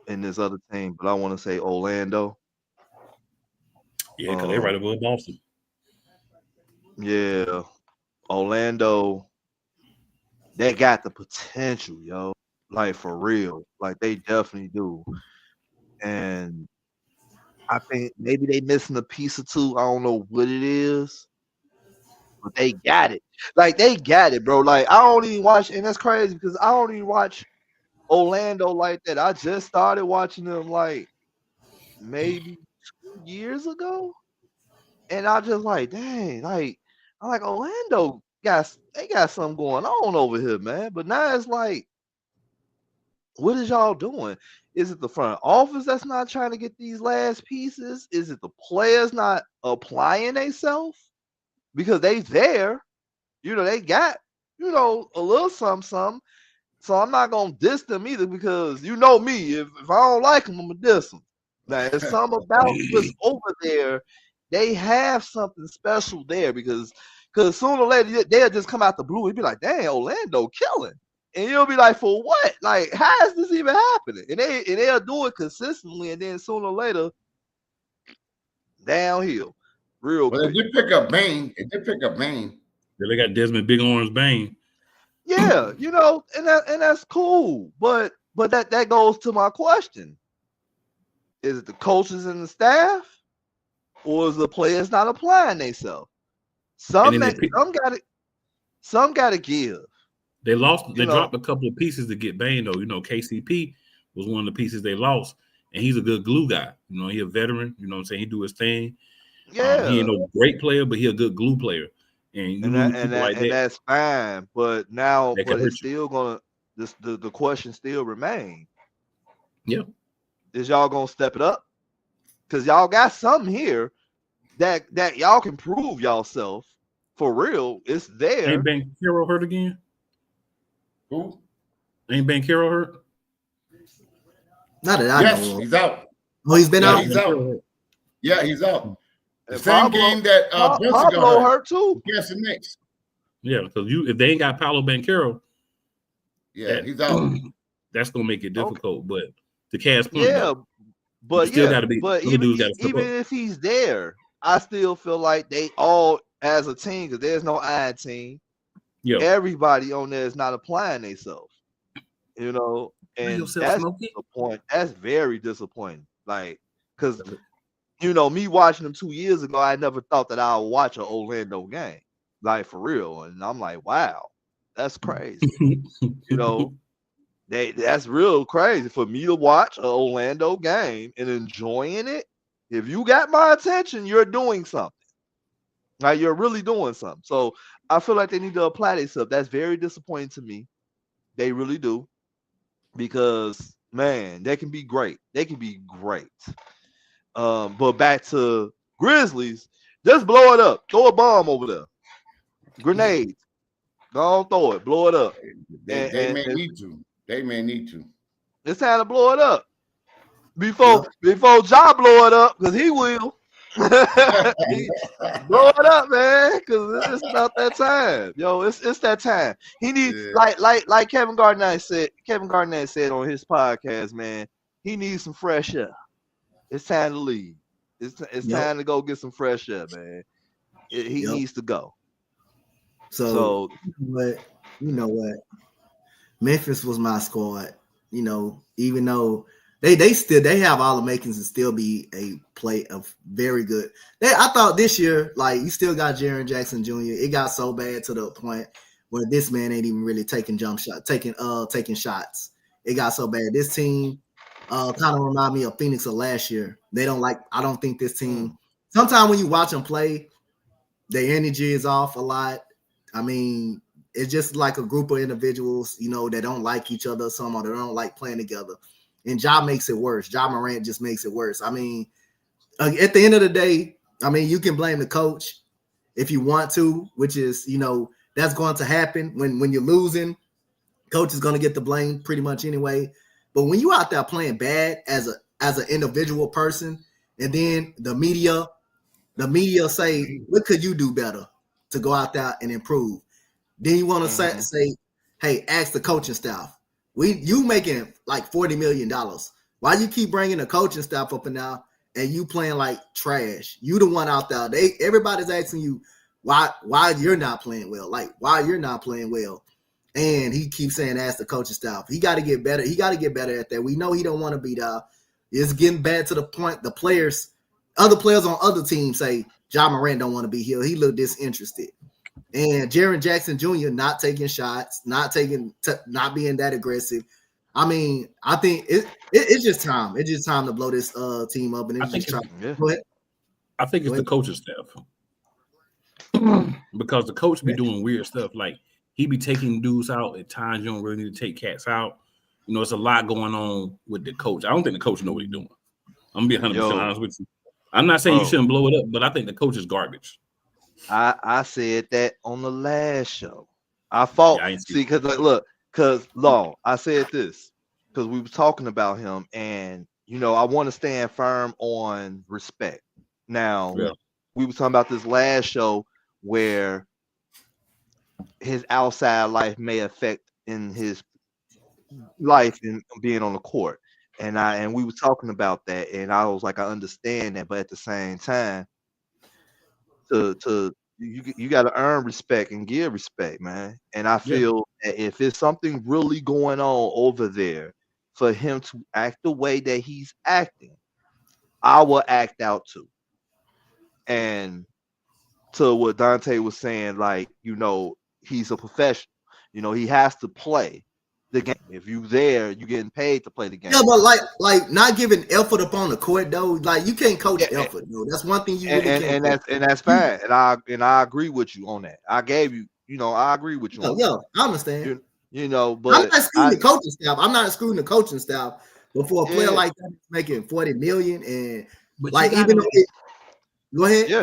In this other team, but I want to say Orlando. Yeah, because they're right above Boston. Yeah, Orlando, they got the potential, yo. Like, for real. Like, they definitely do. And I think maybe they missing a piece or two. I don't know what it is, but they got it. Like, they got it, bro. Like, I don't even watch, and that's crazy because I don't even watch Orlando like that. I just started watching them like maybe 2 years ago, and I just like, dang, like I'm like Orlando they got something going on over here, man. But now it's like, what is y'all doing? Is it the front office that's not trying to get these last pieces? Is it the players not applying themselves because they there? They got a little something. So I'm not gonna diss them either because you know me. If I don't like them, I'm gonna diss them. Now, it's something about what's over there. They have something special there because sooner or later they'll just come out the blue and be like, "Dang, Orlando killing," and you'll be like, "For what? Like, how is this even happening?" And they'll do it consistently, and then sooner or later, downhill, real quick. They did pick up Bain. Yeah, they got Desmond Big Orange Bain. Yeah, and that's cool. But that goes to my question. Is it the coaches and the staff? Or is the players not applying themselves? Some got to give. They dropped a couple of pieces to get Bain, though. KCP was one of the pieces they lost, and he's a good glue guy. He a veteran. You know what I'm saying? He do his thing. Yeah. He ain't no great player, but he a good glue player. And that's fine, but it's still gonna. The question still remains. Yeah, is y'all gonna step it up? Because y'all got something here that y'all can prove yourself for real. It's there. Ain't Banchero hurt again? Who? Ain't Banchero hurt? Not that I know. He's out. Oh, he's been out. He's out. Yeah, he's out. The same game that Brunson Pablo got hurt too. against the Knicks. Yeah, because if they ain't got Paolo Banchero, he's out. That's gonna make it difficult. But to cast point, but still got to be. But even if he's there, I still feel like they all as a team, because there's no I team. Yeah, everybody on there is not applying themselves. You know, and that's disappointing. That's very disappointing. Like, because you know, me watching them 2 years ago, I never thought that I would watch an Orlando game, like for real. And I'm like, wow, that's crazy. You know, that's real crazy for me to watch an Orlando game and enjoying it. If you got my attention, you're doing something. Like, you're really doing something. So I feel like they need to apply themselves. That's very disappointing to me. They really do. Because, man, they can be great. They can be great. But back to Grizzlies, just blow it up. Throw a bomb over there. Grenades. Don't throw it. Blow it up. They may need to. They may need to. It's time to blow it up. Before Ja blow it up, because he will. Blow it up, man, because it's about that time. Yo, it's that time. He needs like Kevin Garnett said. Kevin Garnett said on his podcast, man, he needs some fresh air. It's time to leave. It's time to go get some fresh air, man. He needs to go. So you know what? Memphis was my squad. You know, even though they have all the makings to still be a very good. I thought this year, like, you still got Jaren Jackson Jr. It got so bad to the point where this man ain't even really taking taking shots. It got so bad. This team kind of remind me of Phoenix of last year. I don't think this team. Sometimes when you watch them play, their energy is off a lot. I mean, it's just like a group of individuals, you know, that don't like each other, some or they don't like playing together. And Ja makes it worse. Ja Morant just makes it worse. I mean, at the end of the day, I mean, you can blame the coach if you want to, which is, you know, that's going to happen when you're losing. Coach is going to get the blame pretty much anyway. But when you out there playing bad as an individual person, and then the media say, what could you do better to go out there and improve? Then you want to say, hey, ask the coaching staff. You making like $40 million. Why you keep bringing the coaching staff up and down and you playing like trash? You the one out there. Everybody's asking you why you're not playing well. Like, why you're not playing well. And he keeps saying, ask the coaching staff. He got to get better. He got to get better at that. We know he don't want to be there. It's getting bad to the point other players on other teams say, Ja Morant don't want to be here. He look disinterested. And Jaren Jackson Jr. not taking shots, not being that aggressive. I mean, I think it's just time. It's just time to blow this team up. And I think it's the coaching staff. Because the coach be doing weird stuff. Like, he be taking dudes out at times you don't really need to take cats out. You know, it's a lot going on with the coach. I don't think the coach know what he's doing. I'm going to be 100% honest with you. I'm not saying you shouldn't blow it up, but I think the coach is garbage. I said that on the last show. I fought. I said this because we were talking about him, and you know, I want to stand firm on respect. Now, we were talking about this last show where his outside life may affect in his life and being on the court, and we were talking about that, and I was like, I understand that, but at the same time, you got to earn respect and give respect, man. And I feel that if it's something really going on over there, for him to act the way that he's acting, I will act out too. And to what Dante was saying, like, you know, he's a professional. You know, he has to play the game. If you there, you're getting paid to play the game. Yeah, but like not giving effort up on the court though. Like, you can't coach effort, though. That's one thing you really can't. And that's fine. And I agree with you on that. I gave you, you know, I agree with you. Yeah, I understand. You know, but I'm not excluding the coaching staff. I'm not excluding the coaching staff. But for a player like that making $40 million and like, even though go ahead. Yeah,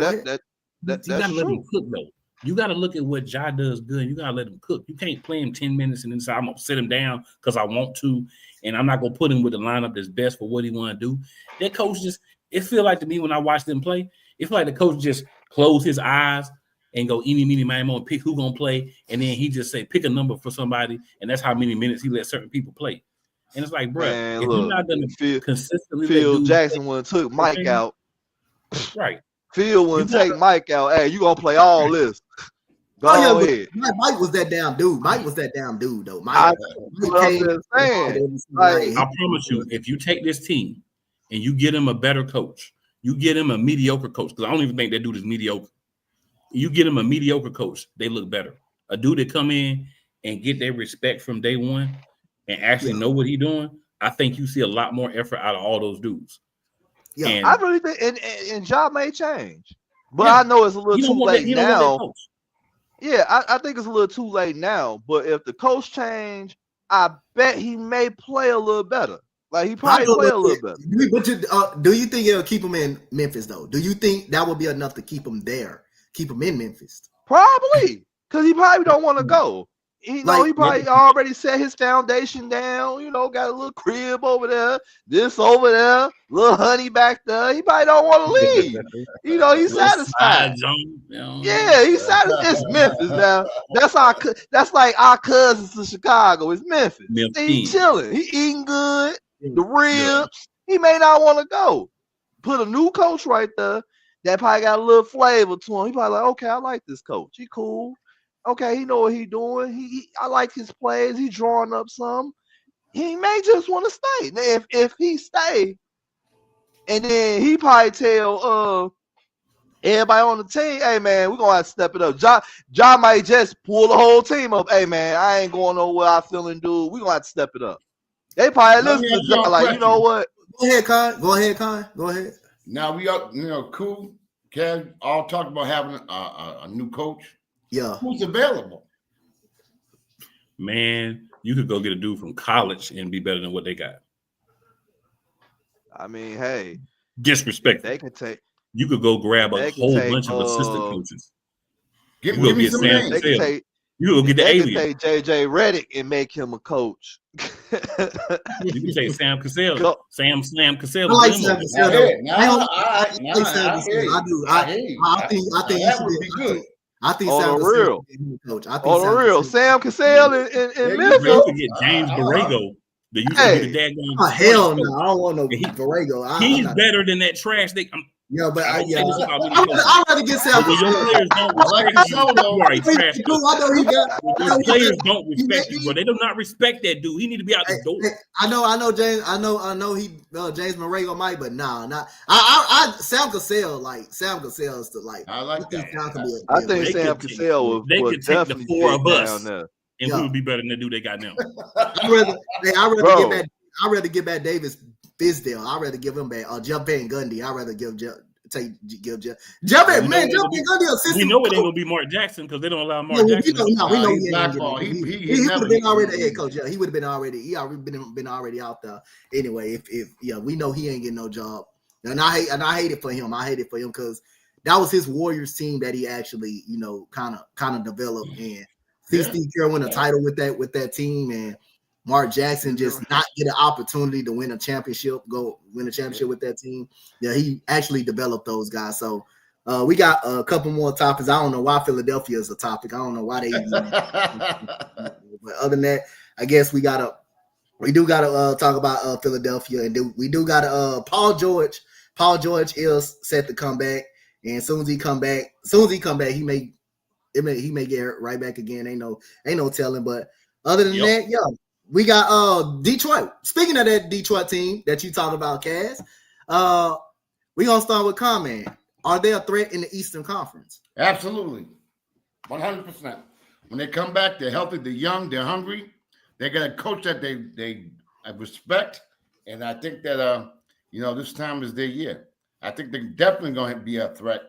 that's true. Let him cook though. You got to look at what Ja does good. You got to let him cook. You can't play him 10 minutes and then say, I'm going to sit him down because I want to, and I'm not going to put him with the lineup that's best for what he want to do. That coach just, it feel like to me when I watch them play, It's like the coach just close his eyes and go eeny, meeny, miny, mo, and pick who gonna play, and then he just say pick a number for somebody, and that's how many minutes he let certain people play. And it's like, bro, Man, if look, you're not gonna consistently Phil let dudes Jackson would have took Mike out. right? Phil wouldn't take Mike out. Hey, you gonna play all this? Go ahead. Mike was that damn dude. Mike was that damn dude, though. I saying. Like, I promise you, if you take this team and you get him a better coach, you get him a mediocre coach, because I don't even think that dude is mediocre. You get him a mediocre coach, they look better. A dude that come in and get their respect from day one and actually know what he's doing, I think you see a lot more effort out of all those dudes. Yeah, and I really think, and job may change, but I know it's a little too late now. Yeah, I think it's a little too late now. But if the coach change, I bet he may play a little better. Like, he probably play a little better. But do you think it'll keep him in Memphis, though? Do you think that would be enough to keep him there, keep him in Memphis? Probably, because he probably don't want to go. He probably already set his foundation down. You know, got a little crib over there, this over there, little honey back there. He probably don't want to leave. You know, he's satisfied. Yeah, he's satisfied. It's Memphis now. That's like our cousins to Chicago. It's Memphis. He chilling. He eating good. The ribs. He may not want to go. Put a new coach right there that probably got a little flavor to him. He probably like, okay, I like this coach. He cool. Okay, he know what he doing. I like his plays. He drawing up some. He may just want to stay. Now, if he stay, and then he probably tell everybody on the team, hey man, we're gonna have to step it up. John might just pull the whole team up. Hey man, I ain't going nowhere. I feeling dude. We're gonna have to step it up. They probably listen to John like, you know what? Go ahead, Con. Go ahead. Now we are, cool. Kev, all talking about having a new coach. Yeah. Who's available? Man, you could go get a dude from college and be better than what they got. I mean, hey. Disrespectful. They can take. You could go grab a whole bunch of assistant coaches. Give me some names. You go get the alien. They can take JJ Redick and make him a coach. You can say Sam Cassell. Sam Cassell. I like Sam Cassell. I think he should be good. I think on the real coach. On the real, Sam Cassell in Memphis. You could get James Borrego. The used to be the daggone. Hell no, I don't want no Borrego. He's better than that trash. Yeah, but I'd rather get Sam. When your players don't respect you, you are a trash. Your players don't respect you, bro. They do not respect that dude. He need to be out the door. I know, James. I know. He James Borrego might, but nah. Sam Cassell, Sam Cassell is I like that. I think Sam Cassell they would could take definitely the four of us, and we would be better than the dude they got now. I'd rather get back Davis Fisdale. I'd rather give him back Jeff Van Gundy. I'd rather give Jeff Van Gundy assistant. We know it ain't gonna be Mark Jackson because they don't allow Mark Jackson. We know he would have been already a head coach. Yeah, he would have been already. He already been already out there. Anyway, if we know he ain't getting no job, and I hate it for him. I hate it for him because that was his Warriors team that he actually kind of developed, and Steve Kerr won a title with that team, and Mark Jackson just not get an opportunity to win a championship with that team. Yeah, he actually developed those guys. So we got a couple more topics. I don't know why Philadelphia is a topic. I don't know why they but other than that, I guess we do gotta talk about Philadelphia, and we do gotta Paul George. Paul George is set to come back, and as soon as he come back, he may get hurt right back again. Ain't no telling. But other than that, we got Detroit. Speaking of that Detroit team that you talked about, Kaz, we're gonna start with Con-Man. Are they a threat in the Eastern Conference? Absolutely. 100%. When they come back, they're healthy, they're young, they're hungry. They got a coach that they respect. And I think that this time is their year. I think they're definitely gonna be a threat.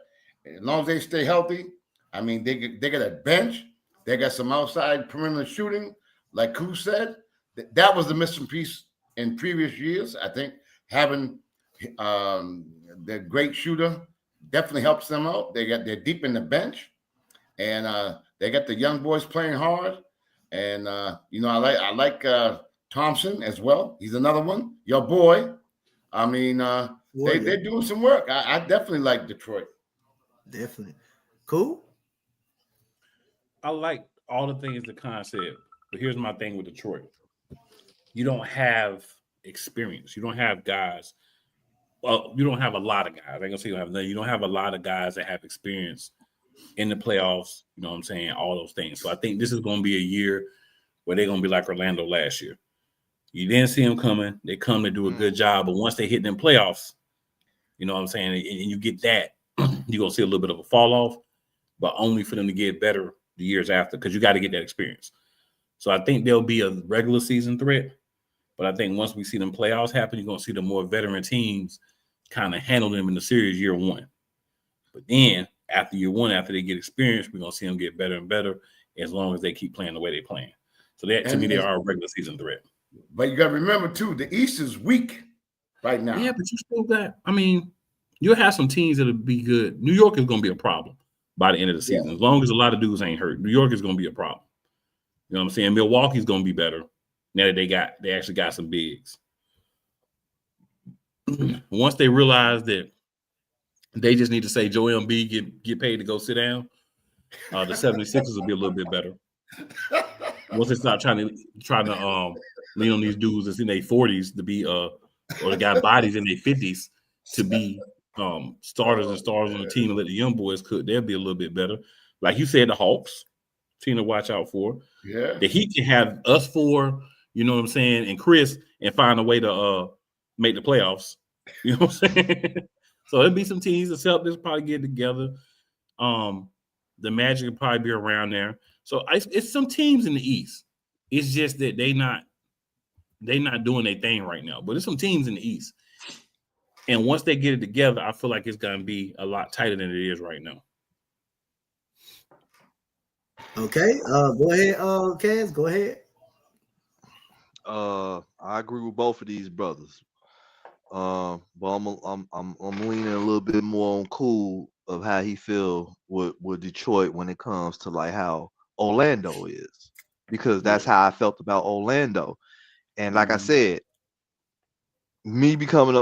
As long as they stay healthy, I mean they got a bench, they got some outside perimeter shooting, like Koo said. That was the missing piece in previous years. I think having the great shooter definitely helps them out. They're deep in the bench, and they got the young boys playing hard. And I like Thompson as well. He's another one, your boy. I mean, they're doing some work. I definitely like Detroit. Definitely. Cool. I like all the things that Khan said, but here's my thing with Detroit. You don't have experience. You don't have guys. Well, you don't have a lot of guys. I ain't gonna say you don't have none. You don't have a lot of guys that have experience in the playoffs. You know what I'm saying? All those things. So I think this is going to be a year where they're going to be like Orlando last year. You didn't see them coming. They come to do a good job, but once they hit them playoffs, you know what I'm saying, and you get that, you're going to see a little bit of a fall off, but only for them to get better the years after, because you got to get that experience. So I think there'll be a regular season threat, but I think once we see them playoffs happen, you're going to see the more veteran teams kind of handle them in the series year one. But then after year one, after they get experience, we're going to see them get better and better as long as they keep playing the way they're playing. So that, to me, they are a regular season threat. But you got to remember, too, the East is weak right now. Yeah, but you still got, I mean, you'll have some teams that'll be good. New York is going to be a problem by the end of the season. As long as a lot of dudes ain't hurt, New York is going to be a problem. You know what I'm saying? Milwaukee's going to be better now that they actually got some bigs. Once they realize that they just need to say Joel Embiid get paid to go sit down, the 76ers will be a little bit better. Once they start trying to lean on these dudes that's in their 40s to be or they got bodies in their 50s to be starters and stars on the team and let the young boys cook, they'll be a little bit better. Like you said, the Hawks, team to watch out for. Yeah. The Heat can have us four, you know what I'm saying, and Chris, and find a way to make the playoffs. You know what I'm saying? So there'll be some teams. The Celtics probably get together. The Magic will probably be around there. So it's some teams in the East. It's just that they not doing their thing right now. But there's some teams in the East. And once they get it together, I feel like it's going to be a lot tighter than it is right now. Okay. Go ahead, Kaz. Go ahead. I agree with both of these brothers. But I'm leaning a little bit more on Cool of how he feel with Detroit when it comes to like how Orlando is, because that's how I felt about Orlando. And like I said, me becoming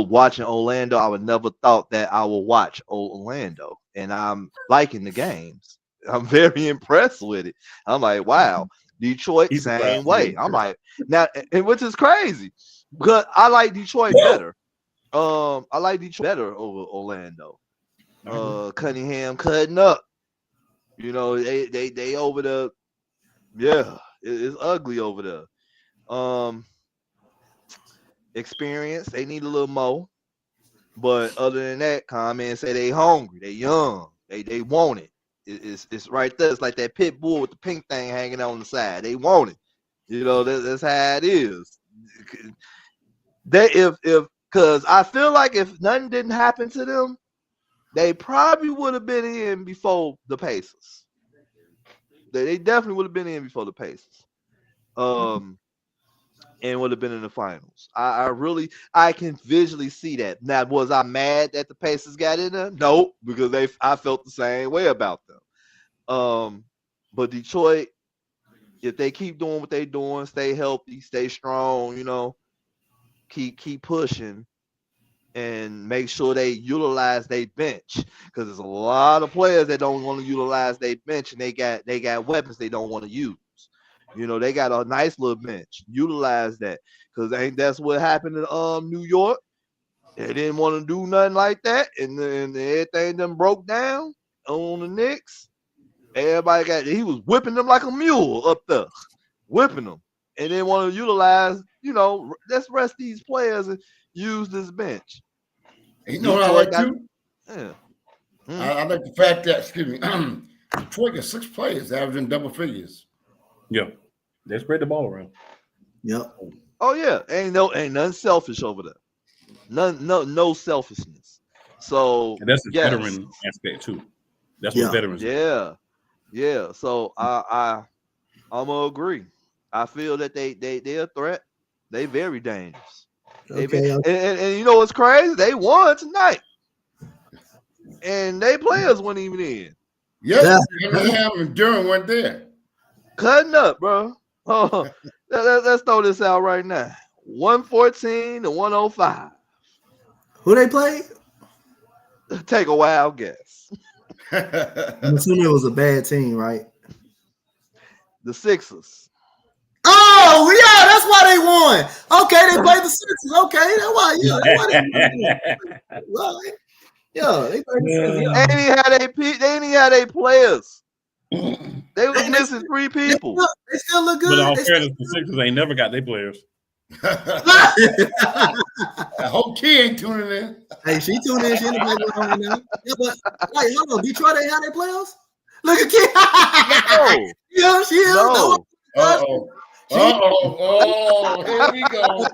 watching Orlando, I would never thought that I would watch Orlando, and I'm liking the games. I'm very impressed with it. I'm like, wow, Detroit, same way. I'm like, now, and which is crazy because I like Detroit better. I like Detroit better over Orlando. Cunningham cutting up. You know, they over the, yeah, it's ugly over there. Experience, they need a little more. But other than that, comment say they hungry, they young, they want it. It's right there. It's like that pit bull with the pink thing hanging on the side. They want it. You know, that's how it is. Because I feel like if nothing didn't happen to them, they probably would have been in before the Pacers. They definitely would have been in before the Pacers. And would have been in the finals. I can visually see that. Now, was I mad that the Pacers got in there? No, because I felt the same way about them. But Detroit, if they keep doing what they're doing, stay healthy, stay strong, keep pushing, and make sure they utilize their bench, because there's a lot of players that don't want to utilize their bench, and they got weapons they don't want to use. They got a nice little bench. Utilize that, because that's what happened in New York. They didn't want to do nothing like that, and everything them broke down on the Knicks. Everybody he was whipping them like a mule up there, whipping them, and then want to utilize. Let's rest these players and use this bench. You know what I like too? Yeah. I like the fact that, Detroit got 6 players averaging double figures. Yeah, they spread the ball around. Yep. Oh yeah, ain't nothing selfish over there. No selfishness. So And that's the veteran aspect too. That's what veterans. Yeah. So I'm gonna agree. I feel that they're a threat. They very dangerous. Okay. And you know what's crazy? They won tonight, and they players weren't even in. Yeah, Cunningham and Durham weren't there. Cutting up, bro. Oh, let's throw this out right now. 114 to 105. Who they play? Take a wild guess. I'm assuming it was a bad team, right? The Sixers. Oh, yeah, that's why they won. Okay, they played the Sixers. Okay, that's why. Yeah, that's why they won. Well, yeah, they played the Sixers. Yeah. They ain't had their players. They was missing 3 people. They still look But good. on fairness, the Sixers ain't never got their players. I hope Key ain't tuning in. Hey, she tuned in. She in the play right now. Yeah, but like, hold on, Detroit ain't had their playoffs. Look at Key. No. Yeah, she is. No. Uh-oh. Oh, here we go.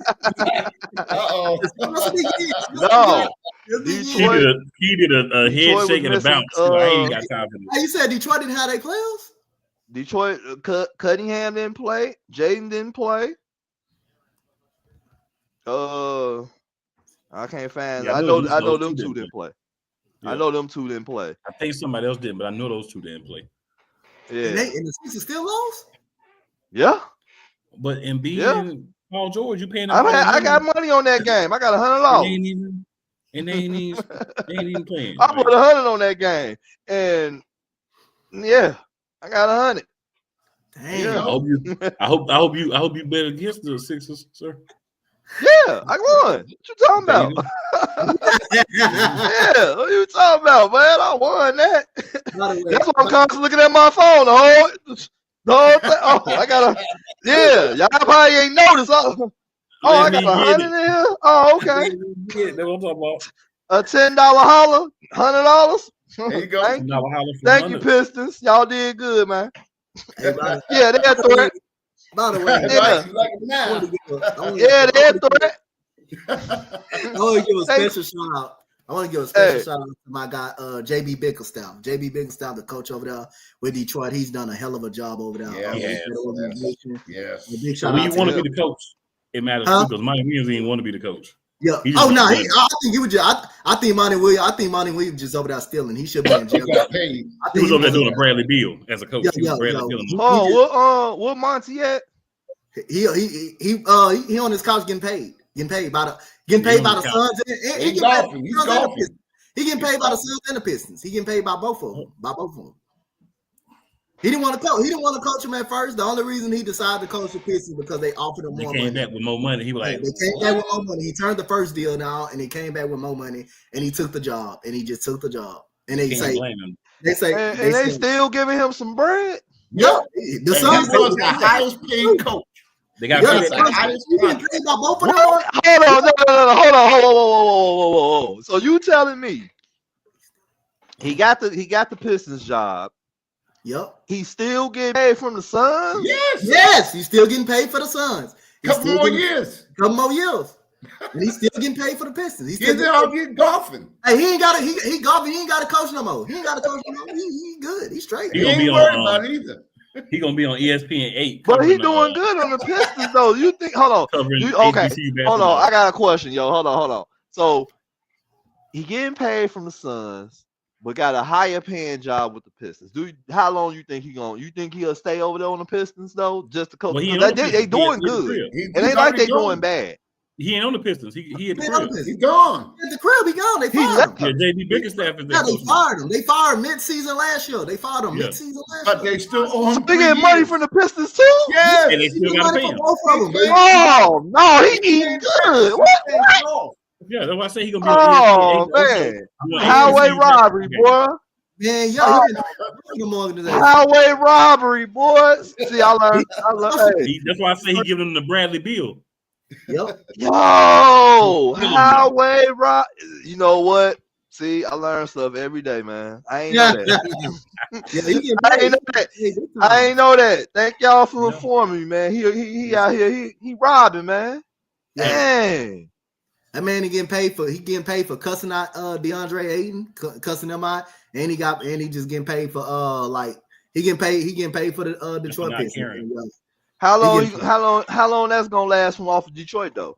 Uh-oh. No. He did a head Detroit shake and a was missing, bounce. I ain't got time for this. Hey, you said Detroit didn't have their playoffs? Detroit, Cunningham didn't play. Jaden didn't play. I can't find. Yeah, I know them two didn't play. play. Yeah. I know them two didn't play. I think somebody else did, but I know those 2 didn't play. Yeah. And the Sixers still lost? Yeah. But Embiid Yeah. and Paul George, you paying them? I got money on that game. I got $100. They ain't even playing. I put 100 on that game, and yeah, I got 100. Damn. Yeah. I hope you bet against the Sixers, sir. Yeah, I won. What you talking about? Yeah, what you talking about, man? I won that. That's why I'm constantly looking at my phone. The whole thing. Oh, I got a. Yeah, y'all probably ain't noticed. I got 100 in here. Oh, okay. That's what I'm talking about. A $10 holler, $100. There you go. Thank you, Pistons. Y'all did good, man. Hey, Yeah, they had threat. by the way, Yeah. You like it now. Yeah, they had threat. I want to give a special shout out. I want to give a special shout out to my guy, JB Bickerstaff. JB Bickerstaff, the coach over there with Detroit. He's done a hell of a job over there. Yes. A big So shout when out you want to him. be the coach, it matters too, because Monty Williams didn't want to be the coach. Yeah. Oh no, I think he was just. I think Monty Williams just over there stealing. He should be in jail. He got paid. He was over there doing a Bradley Beal as a coach. Yeah, What Monty at? He on his couch getting paid by the Suns. He's golfing. He getting paid by the Suns and the Pistons. He getting paid by both of them. He didn't want to coach. He didn't want to coach him at first. The only reason he decided to coach the Pistons because they offered him more money. He came back with more money. He was like, they came back with more money. He turned the first deal down, and he came back with more money, and he took the job, and he just took the job. And they say, they still giving him some bread. Yep, the Suns was the highest paid coach. They got paid by both of them. Hold on. So you telling me he got the Pistons job? Yep. He's still getting paid from the Suns? Yes, he's still getting paid for the Suns. Couple more years. And he's still getting paid for the Pistons. He's still out golfing. Hey, he golfing. He ain't got to coach no more. He good. He's straight. He ain't worried about it either. He gonna be on ESPN 8. But he doing good on the Pistons though. You think? Hold on. Hold on. I got a question, yo. Hold on. So he getting paid from the Suns, but got a higher paying job with the Pistons. How long you think you think he'll stay over there on the Pistons though? Just to coach? They doing good. It ain't like they doing bad. He ain't on the Pistons. He at the crib. He's gone. At the crib, he gone. They fired him. Yeah, JB Bickerstaff is there. Yeah, they fired him. They fired him mid-season last year. But they still owe him. They get money from the Pistons too? Yeah. And they still got to pay him. Oh, no, he eating good. What? Yeah, that's why I say he gonna be on ESPN 8. Man. Highway robbery, boy. Man, highway robbery, boy. See, I learned. That's why I say he giving him the Bradley Beal. Yep. Yo, highway rock. You know what? See, I learn stuff every day, man. I ain't know that. I ain't know that. Thank y'all for informing me, man. He out here. He robbing, man. Dang. That man he getting paid for cussing out DeAndre Ayton, cussing him out, and he just getting paid for he getting paid for the Detroit Pistons. How long that's gonna last from off of Detroit though?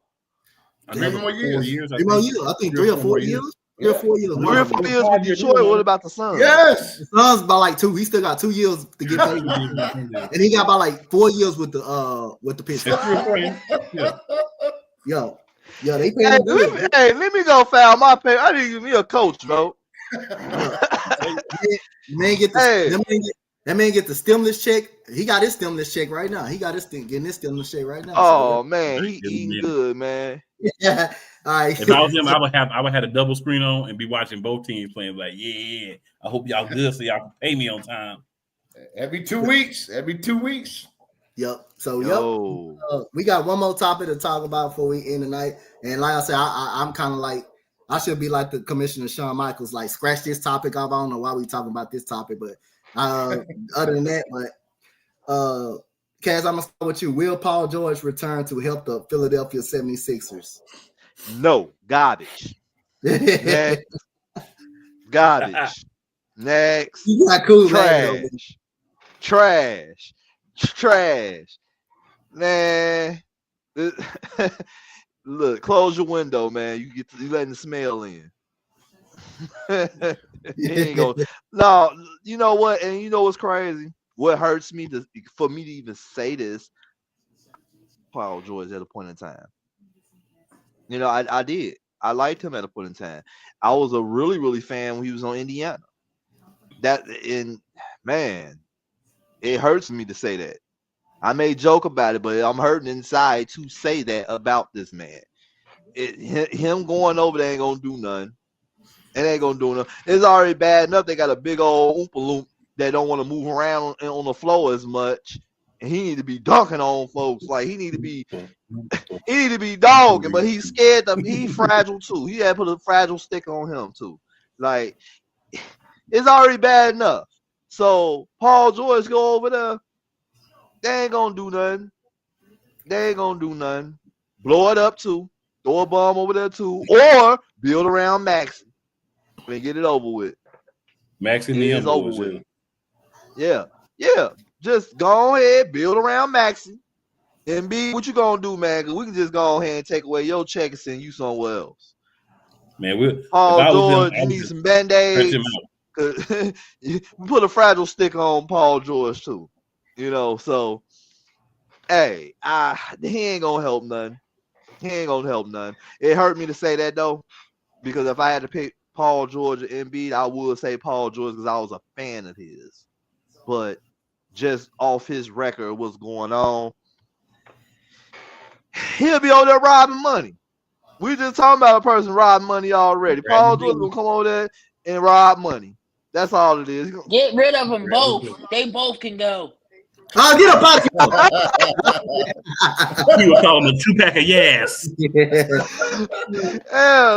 3 more years. I think 3 or 4 years. 3 or 4 years. 3 or 4 years with Detroit. What about the Suns? Yes, the Suns by like 2. He still got 2 years to get paid, and he got about like 4 years with the Pistons. Yo, they pay him good. Hey, let me go file my pay. I need to give me a coach, bro. Man get the that man get the stimulus check. He got his stimulus check right now. He got his getting his stimulus check right now. Oh man, he eating good, man. Yeah. All right. If I was him, I would have a double screen on and be watching both teams playing. Like, yeah, I hope y'all good so y'all can pay me on time. Every 2 weeks. Yep. So we got one more topic to talk about before we end the night. And like I said, I'm kind of like I should be like the Commissioner Shawn Michaels, like scratch this topic off. I don't know why we talking about this topic, but other than that, Kaz, I'm gonna start with you. Will Paul George return to help the Philadelphia 76ers? No, garbage. Next. Garbage. Next. You got cool, Trash. Man. Look, close your window, man. You letting the smell in. He ain't gonna. No, you know what? And you know what's crazy? What hurts me for me to even say this, Paul George at a point in time. You know, I did. I liked him at a point in time. I was a really, really fan when he was on Indiana. Man, it hurts me to say that. I may joke about it, but I'm hurting inside to say that about this man. Him going over there ain't gonna do nothing. It ain't gonna do nothing. It's already bad enough. They got a big old Oompa Loomp that don't want to move around on the floor as much. And he need to be dunking on folks. Like he need to be dogging, but he's scared of he's fragile too. He had to put a fragile stick on him too. Like it's already bad enough. So Paul George go over there. They ain't gonna do nothing. Blow it up too. Throw a bomb over there too. Or build around Maxey. And get it over with. Maxey is over with. Yeah. Just go ahead, build around Maxey. And B, what you gonna do, man? Cause we can just go ahead and take away your check and send you somewhere else. Man, Paul George, you need some band-aids. We put a fragile stick on Paul George too. You know, so hey, he ain't gonna help none. It hurt me to say that though, because if I had to pick Paul George or Embiid, I would say Paul George because I was a fan of his. But just off his record, what's going on, he'll be over there robbing money. We just talking about a person robbing money already. Paul George gonna come over there and rob money. That's all it is. Get rid of them both. They both can go. Oh, get up out of here. We would call him a 2-pack of yes. Yeah,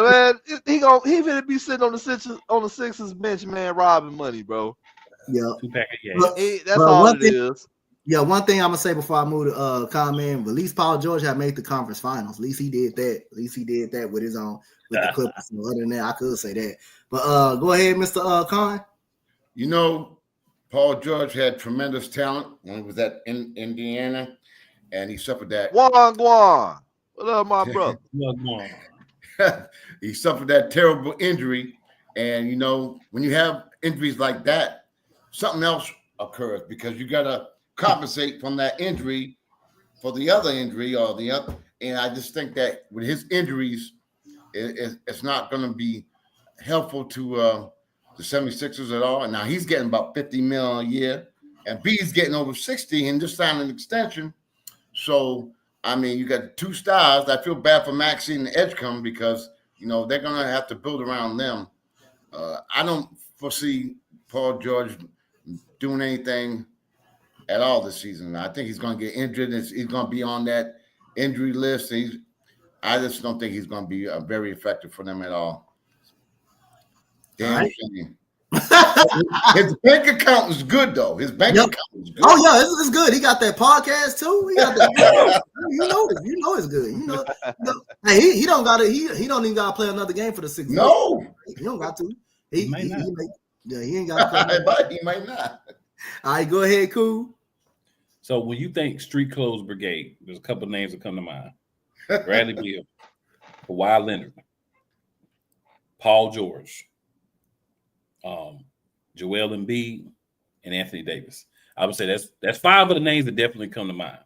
man. He gonna be sitting on the Sixers bench, man, robbing money, bro. Yeah. 2-pack of yes. That's all it is. Yeah, one thing I'm gonna say before I move to comment, at least Paul George had made the conference finals. At least he did that with his own with the Clippers. So other than that, I could say that. But go ahead, Mr. Khan. You know, Paul George had tremendous talent when he was at Indiana, and he suffered that. Guan. What up, my brother? He suffered that terrible injury, and you know, when you have injuries like that, something else occurs because you gotta compensate from that injury for the other injury or the other. And I just think that with his injuries, it's not going to be helpful to the 76ers at all. And now he's getting about $50 million a year, and B's getting over 60 and just signed an extension. So, I mean, you got two stars. I feel bad for Maxey and Edgecombe because, you know, they're going to have to build around them. I don't foresee Paul George doing anything at all this season. I think he's going to get injured. He's going to be on that injury list. I just don't think he's going to be very effective for them at all. Damn. His bank account is good, though. His bank account is good. Oh, yeah, it's good. He got that podcast, too. He got that. you know it's good. You know hey, he don't even got to play another game for the Sixers. No. He don't got to. He ain't got to play. He might not. All right, go ahead, cool. So when you think Street Clothes Brigade, there's a couple of names that come to mind. Bradley Beal, Kawhi Leonard, Paul George, Joel Embiid, and Anthony Davis. I would say that's 5 of the names that definitely come to mind.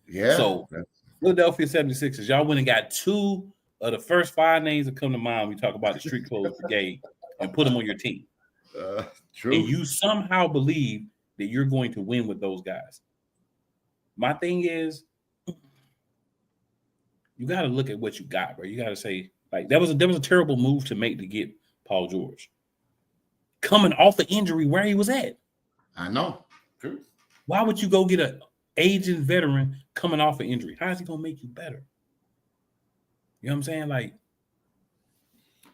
Yeah. So Philadelphia 76ers, y'all went and got 2 of the first 5 names that come to mind when we talk about the Street Clothes Brigade. and put them on your team. True. And you somehow believe that you're going to win with those guys. My thing is, you got to look at what you got, bro. You got to say, like, that was a terrible move to make to get Paul George. Coming off the injury where he was at. I know. True. Why would you go get an aging veteran coming off an injury? How is he going to make you better? You know what I'm saying? Like,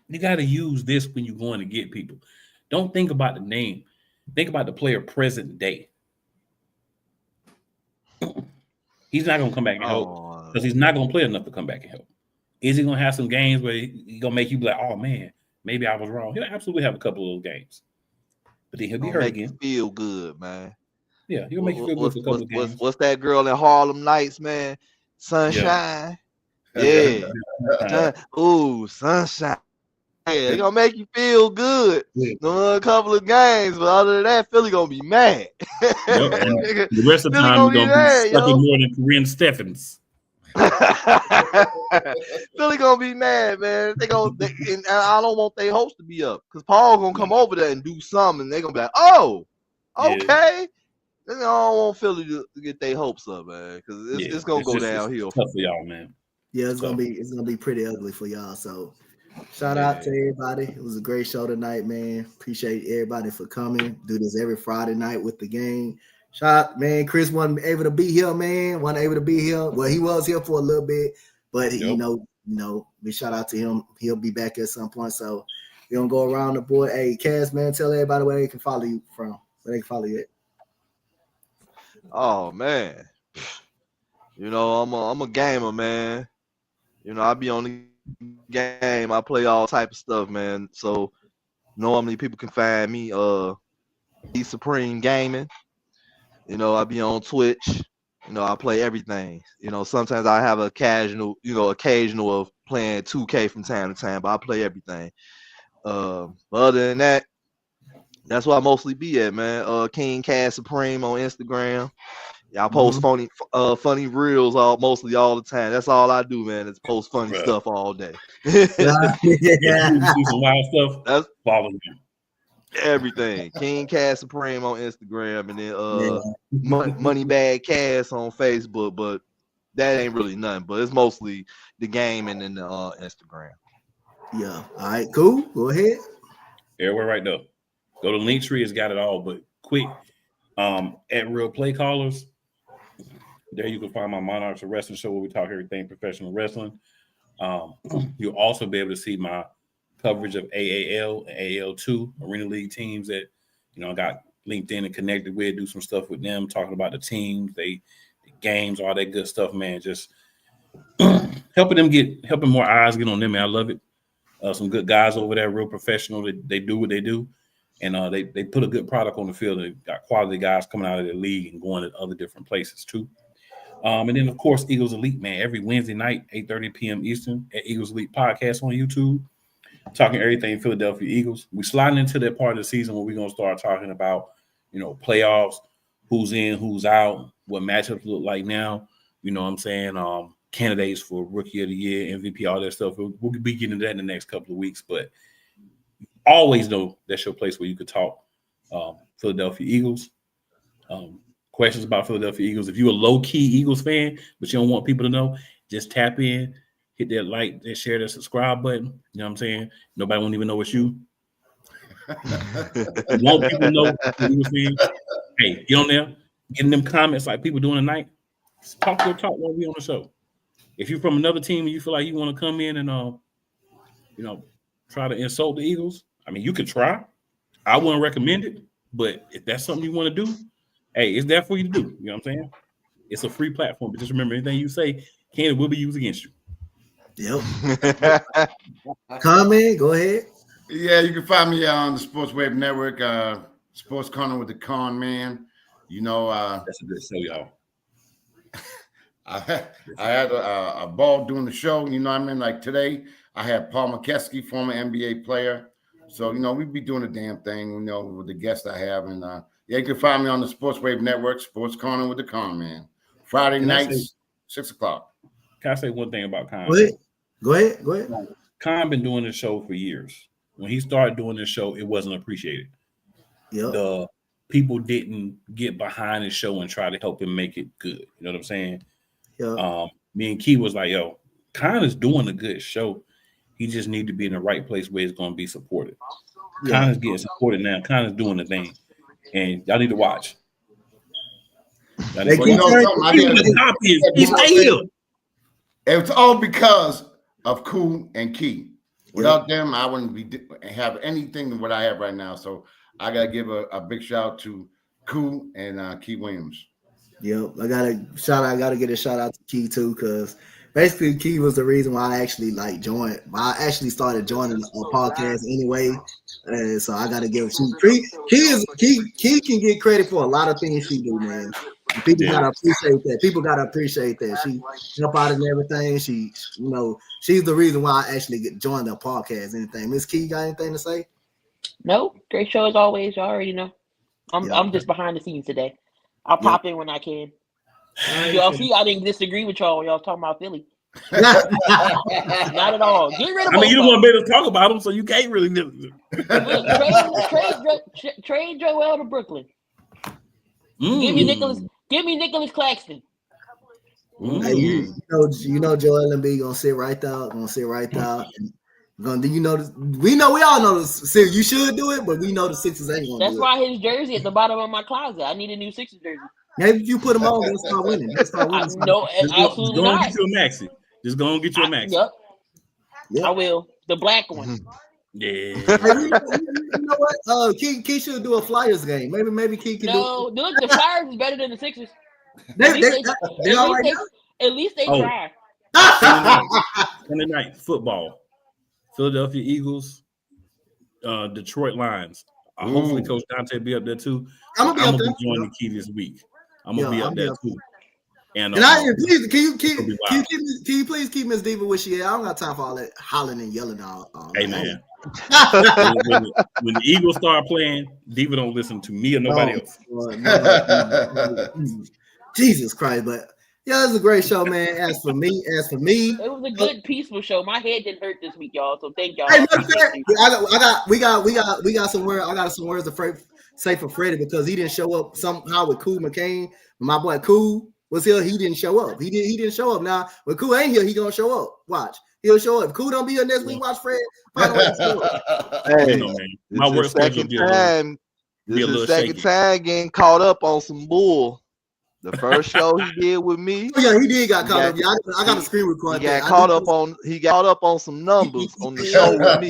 you got to use this when you're going to get people. Don't think about the name. Think about the player present day. He's not going to come back and help because he's not going to play enough to come back and help. Is he going to have some games where he's going to make you be like, oh, man, maybe I was wrong? He'll absolutely have a couple of those games. But then he'll be hurt again. Feel good, man. Yeah, he'll make you feel good for a couple of games. What's that girl in Harlem Nights, man? Sunshine. Yeah. Ooh, sunshine. Yeah, they're gonna make you feel good. A couple of games, but other than that, Philly gonna be mad. The rest of the time, you're gonna be sucking more than Corinne Steffens. Philly gonna be mad, man. And I don't want their hopes to be up because Paul gonna come over there and do something. And they're gonna be like, oh, okay. I don't want Philly to get their hopes up, man, because it's gonna go downhill. Tough for y'all, man. Yeah, it's gonna be pretty ugly for y'all. So shout out to everybody. It was a great show tonight, man. Appreciate everybody for coming. Do this every Friday night with the gang. Shout out, man. Chris wasn't able to be here, man. Wasn't able to be here. Well, he was here for a little bit, but you know, we shout out to him. He'll be back at some point. So we're gonna go around the board. Hey, Cass, man, tell everybody where they can follow you from. Where they can follow you at. Oh man. You know, I'm a gamer, man. You know, I be on the game. I play all type of stuff, man. So normally people can find me E Supreme Gaming. You know, I be on Twitch. You know, I play everything. You know, sometimes I have occasional of playing 2K from time to time, but I play everything. But other than that, that's where I mostly be at, man. King Cass Supreme on Instagram. Yeah, I post funny reels mostly all the time. That's all I do, man. Is post funny stuff all day. Do some wild stuff. That's follow me. Everything. King Cass Supreme on Instagram, and then Money Bag Cass on Facebook. But that ain't really nothing. But it's mostly the game and then the Instagram. Yeah. All right. Cool. Go ahead. Everywhere right now. Go to Linktree. It's got it all. But quick, at Real Play Callers. There you can find my Monarchs of Wrestling show where we talk everything professional wrestling. You'll also be able to see my coverage of AAL and AL2 Arena League teams that, you know, I got linked in and connected with, do some stuff with them, talking about the teams, the games, all that good stuff, man. Just helping more eyes get on them, man. I love it. Some good guys over there, real professional. They do what they do. And they put a good product on the field. They got quality guys coming out of the league and going to other different places too. And then, of course, Eagles Elite, man, every Wednesday night, 8:30 p.m. Eastern at Eagles Elite Podcast on YouTube, talking everything Philadelphia Eagles. We're sliding into that part of the season where we're going to start talking about, you know, playoffs, who's in, who's out, what matchups look like now, you know what I'm saying, candidates for Rookie of the Year, MVP, all that stuff. We'll be getting into that in the next couple of weeks, but always know that's your place where you could talk Philadelphia Eagles. Questions about Philadelphia Eagles. If you're a low-key Eagles fan, but you don't want people to know, just tap in, hit that like, that share, that subscribe button. You know what I'm saying? Nobody won't even know it's you. You want people to know Eagles fans? Hey, get on there, get in them comments like people doing tonight. Talk your talk while we on the show. If you're from another team and you feel like you want to come in and you know, try to insult the Eagles, I mean, you could try. I wouldn't recommend it, but if that's something you want to do, hey, it's there for you to do. You know what I'm saying? It's a free platform, but just remember, anything you say will be used against you. Yep. Comment, go ahead. Yeah, you can find me on the Sports Wave Network, Sports Corner with the Con Man. You know, that's a good show, y'all. I had a ball doing the show. You know what I mean? Like today, I had Paul McKeskey, former NBA player. So, you know, we be doing the damn thing, you know, with the guests I have. And yeah, you can find me on the Sports Wave Network, Sports Corner with the Con Man. Friday nights, 6 o'clock. Can I say one thing about Con? Go ahead. Con been doing this show for years. when he started doing this show, it wasn't appreciated. Yep. The people didn't get behind his show and try to help him make it good. You know what I'm saying? Yep. Me and Key was like, yo, Connor's doing a good show. He just need to be in the right place where it's going to be supported. Yeah. Connor's getting supported now. Connor's doing the thing. And y'all need to watch. Y'all need to You know watch. something, He stay here. It's all because of Cool and Key. Without them, I wouldn't have anything what I have right now. So I gotta give a big shout out to Cool and Key Williams. Yep, I gotta get a shout out to Key too, because basically Key was the reason why I actually joined. I actually started joining a podcast anyway, and so I gotta give Key can get credit for a lot of things she do, man. And people gotta appreciate that. People gotta appreciate that. She help out and everything. She's the reason why I actually joined the podcast. Anything, Miss Key, got anything to say? No, great show as always. Y'all already know. I'm just behind the scenes today. I'll pop in when I can. Y'all see, I didn't disagree with y'all when y'all talking about Philly. Not at all. Get rid of. I mean, you don't want to talk about them, so you can't really. Look, trade Joel to Brooklyn. Give me Nicholas Claxton. Hey, you know Joel Embiid gonna sit right there. We all know the Sixers. You should do it, but we know the Sixers ain't gonna do it. That's why his jersey at the bottom of my closet. I need a new Sixers jersey. Maybe if you put them on, they'll start winning. No, absolutely not. Get you a maxi. Just go and get you a maxi. Yep. I will. The black one. Yeah. You know what? Key should do a Flyers game. Maybe Key can do. No, the Flyers is better than the Sixers. At least they try. Sunday night football. Philadelphia Eagles, Detroit Lions. Hopefully, Coach Dante will be up there too. I'm gonna be joining Key this week. I'm gonna be up there too. And please, can you please keep Miss Diva where she is? I don't got time for all that hollering and yelling all. Hey man, when the Eagles start playing, Diva don't listen to me or nobody else. Jesus Christ, but. Yeah, it was a great show, man. As for me, it was a good, peaceful show. My head didn't hurt this week, y'all. So thank y'all. Hey, we got some words. I got some words to say for Freddie because he didn't show up somehow with Cool McCain. My boy Cool was here. He didn't show up. He didn't show up. Now when Cool ain't here, he gonna show up. Watch, he'll show up. If Cool don't be here next week, watch Fred. Hey, man. My work schedule be the second time getting caught up on some bull. The first show he did with me. Oh, yeah, he did got caught up. Yeah, I got a screen record. He got caught up on some numbers on the show with me.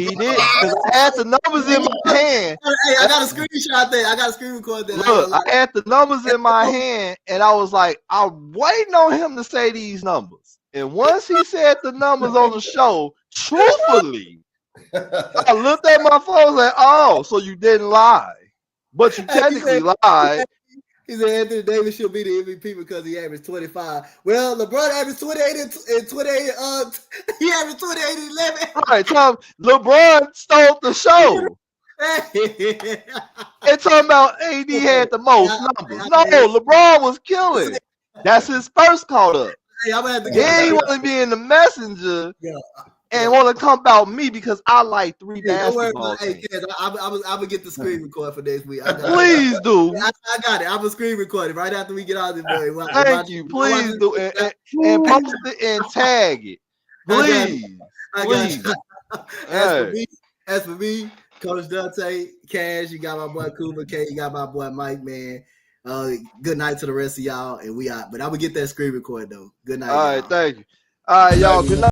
He did because I had the numbers in my hand. Hey, I got a screenshot there. I got a screen record there. Look, I had the numbers in my hand, and I was like, I'm waiting on him to say these numbers. And once he said the numbers on the show, truthfully, I looked at my phone and said, "Oh, so you didn't lie, but you technically lied." He said Anthony Davis should be the MVP because he averaged 25. Well, LeBron averaged 28 and 28. He averaged 28 and 11. All right, Tom. LeBron stole the show. And talking about AD had the most numbers. No, LeBron was killing. That's his first caught up. Hey, I'm gonna have to then he want to be in the messenger. Yeah. And want to come about me because I like three basketball teams. Hey, Kaz, I'm gonna get the screen record for next week. Please do. I got it. I'm gonna screen record it right after we get out of this. Thank you. Please do. And post it and tag it. Please. Please. As for me, Coach Dante, Cash, you got my boy Cooper K, you got my boy Mike, man. Good night to the rest of y'all, and we out. But I will get that screen record though. Good night. All right, thank you. All right, y'all. Good night.